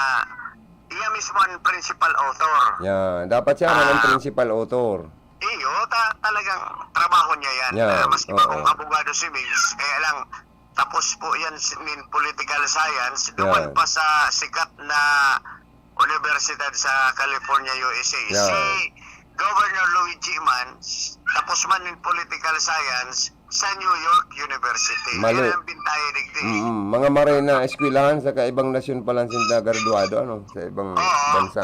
iya mismo ang principal author. Yan, dapat siya ang principal author. Iyo, talagang trabaho niya yan. Yan, Maski pa oo. kung abogado si Migs, kaya lang, tapos po yan in political science, duman Yan. pa sa sikat na universidad sa California, USA. Yan. Si Governor Luigi Man, tapos man in political science sa New York University. Mali. Yan ang bintaye digdi. Mga marina eskwelahan sa kaibang nasyon pa lang sila graduado sa ibang bansa.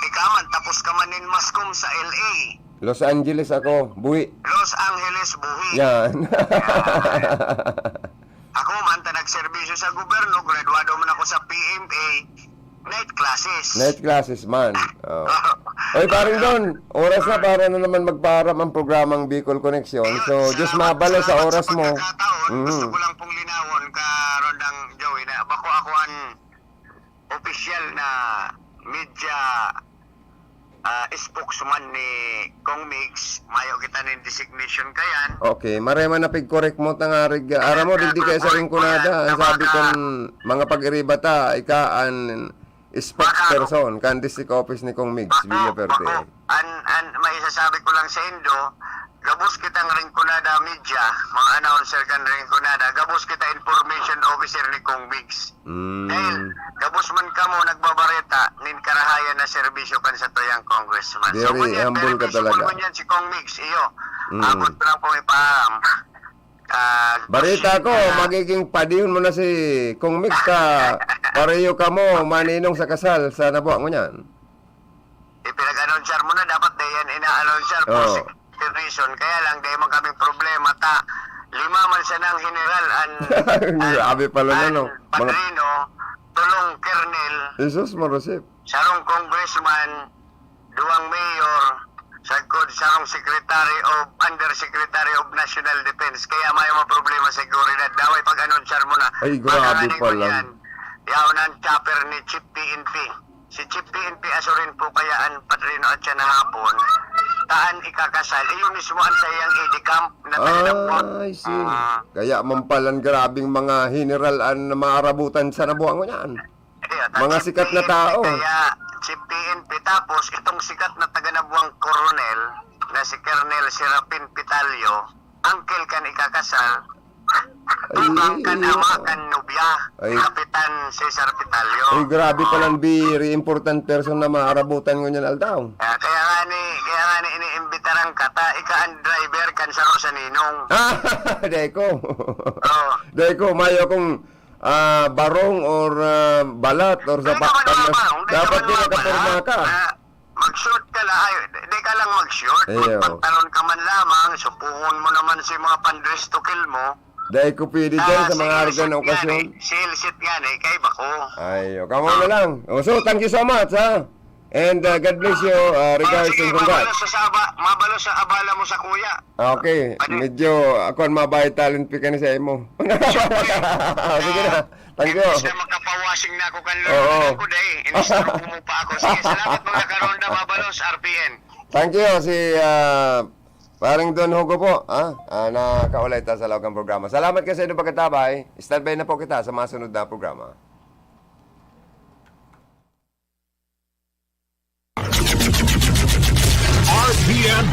Ikaman, tapos ka man in Mascom sa LA. Los Angeles ako, buwi. Los Angeles, Buhi. Yan. Ako man, nagserbisyo sa gobyerno, graduado man ako sa PMA, night classes. Night classes man. Oh. Oy, paring Don, oras na para na naman magpaharap ang programang Bicol Connection. So, just mabala sa oras mo. Gusto ko lang pong linawon ka, Rondang Joey, na bako ako ang official na media spokesman ni Kong Mix. Mayo kita ng designation kayan. Okay, marema na pig-correct mo tangarig. Ara mo, digdi kayo sa ringkunada. Ang sabi kon mga pag-iribata, ika an spokesperson, kan district office ni Kong Mix, Villaperte. May isasabi ko lang sa Indo, gabos kitang ringkunada media, mga announcer kan ringkunada, gabos kita information officer ni Kong Mix. Dahil, gabos man ka mo nagbabareta, nin karahayan na serbisyo kan sa tuyang congressman. Very humble ka talaga. Kung yan si Kong Mix, iyo, abot ko lang po ipaharam. Barita ko, magiging padihon mo na si Kong Mix ka. Pareho ka mo, maninong sa kasal sa nabuha mo niyan. Ipinag-announcer mo na, dapat na yan ina-announcer for Oo. security reason. Kaya lang, dahil man kaming problema, lima man siya ng general, Grabe pala na, no? padrino, tulong kernel, Jesus Morosip. sarong congressman, duwang mayor, sarong secretary of undersecretary of national defense. Kaya may mga problema sa seguridad. Daway pag-announcer mo na. Ay, grabe Pagkakanin ko pala. yan, yaw ng chopper ni Chief PNP. Si Chief PNP asurin po kaya ang padrino at siya na hapon. Taan ikakasal. Yung mismo ang sayang edicamp na pinapot. Ay, see. Kaya mampalan grabing mga general na maarabutan sa nabuha mo niyan. Mga sikat na tao. Kaya si PNP tapos itong sikat na taga-nabuang koronel na si Colonel Serapin Pitalio, uncle kan ikakasal, tubang kan ama kan nubya, Ay. Kapitan Cesar Pitalio. Ay, grabe palang very important person na maarabutan ko niyan aldaw. Kaya nga ni iniimbita tarang kata, ika ang driver kan sa Rosa Ninong. Deko. Oh. Deko, mayo kung barong or balat or sa dapat din nakaporma ka. Mag-short ka lang, di ka lang mag-short. Ayaw. Magpantalon ka man lamang, supuhon mo naman si mga pandress to kill mo. Deko pwede dyan sa mga arga na okasyon. Silsit yan eh, kay bako. Ayo, kamo na lang. So, thank you so much, ha? And God bless you. Regards sige, and congrats. mabalo sa abala mo sa kuya. Okay, medyo ako ang mabay talent pick ni sa imo. Sige na. Thank you. Kasi magkapawashing na ako kan Oo. lolo ko dahil. Inistro mo pa ako. Sige, salamat mga karonda mabalos, RPN. Thank you si paring Don Hugo po, nakakaulay ta sa lawag ng programa. Salamat kasi sa inyong pagkatabay. Standby na po kita sa mga sunod na programa. RPN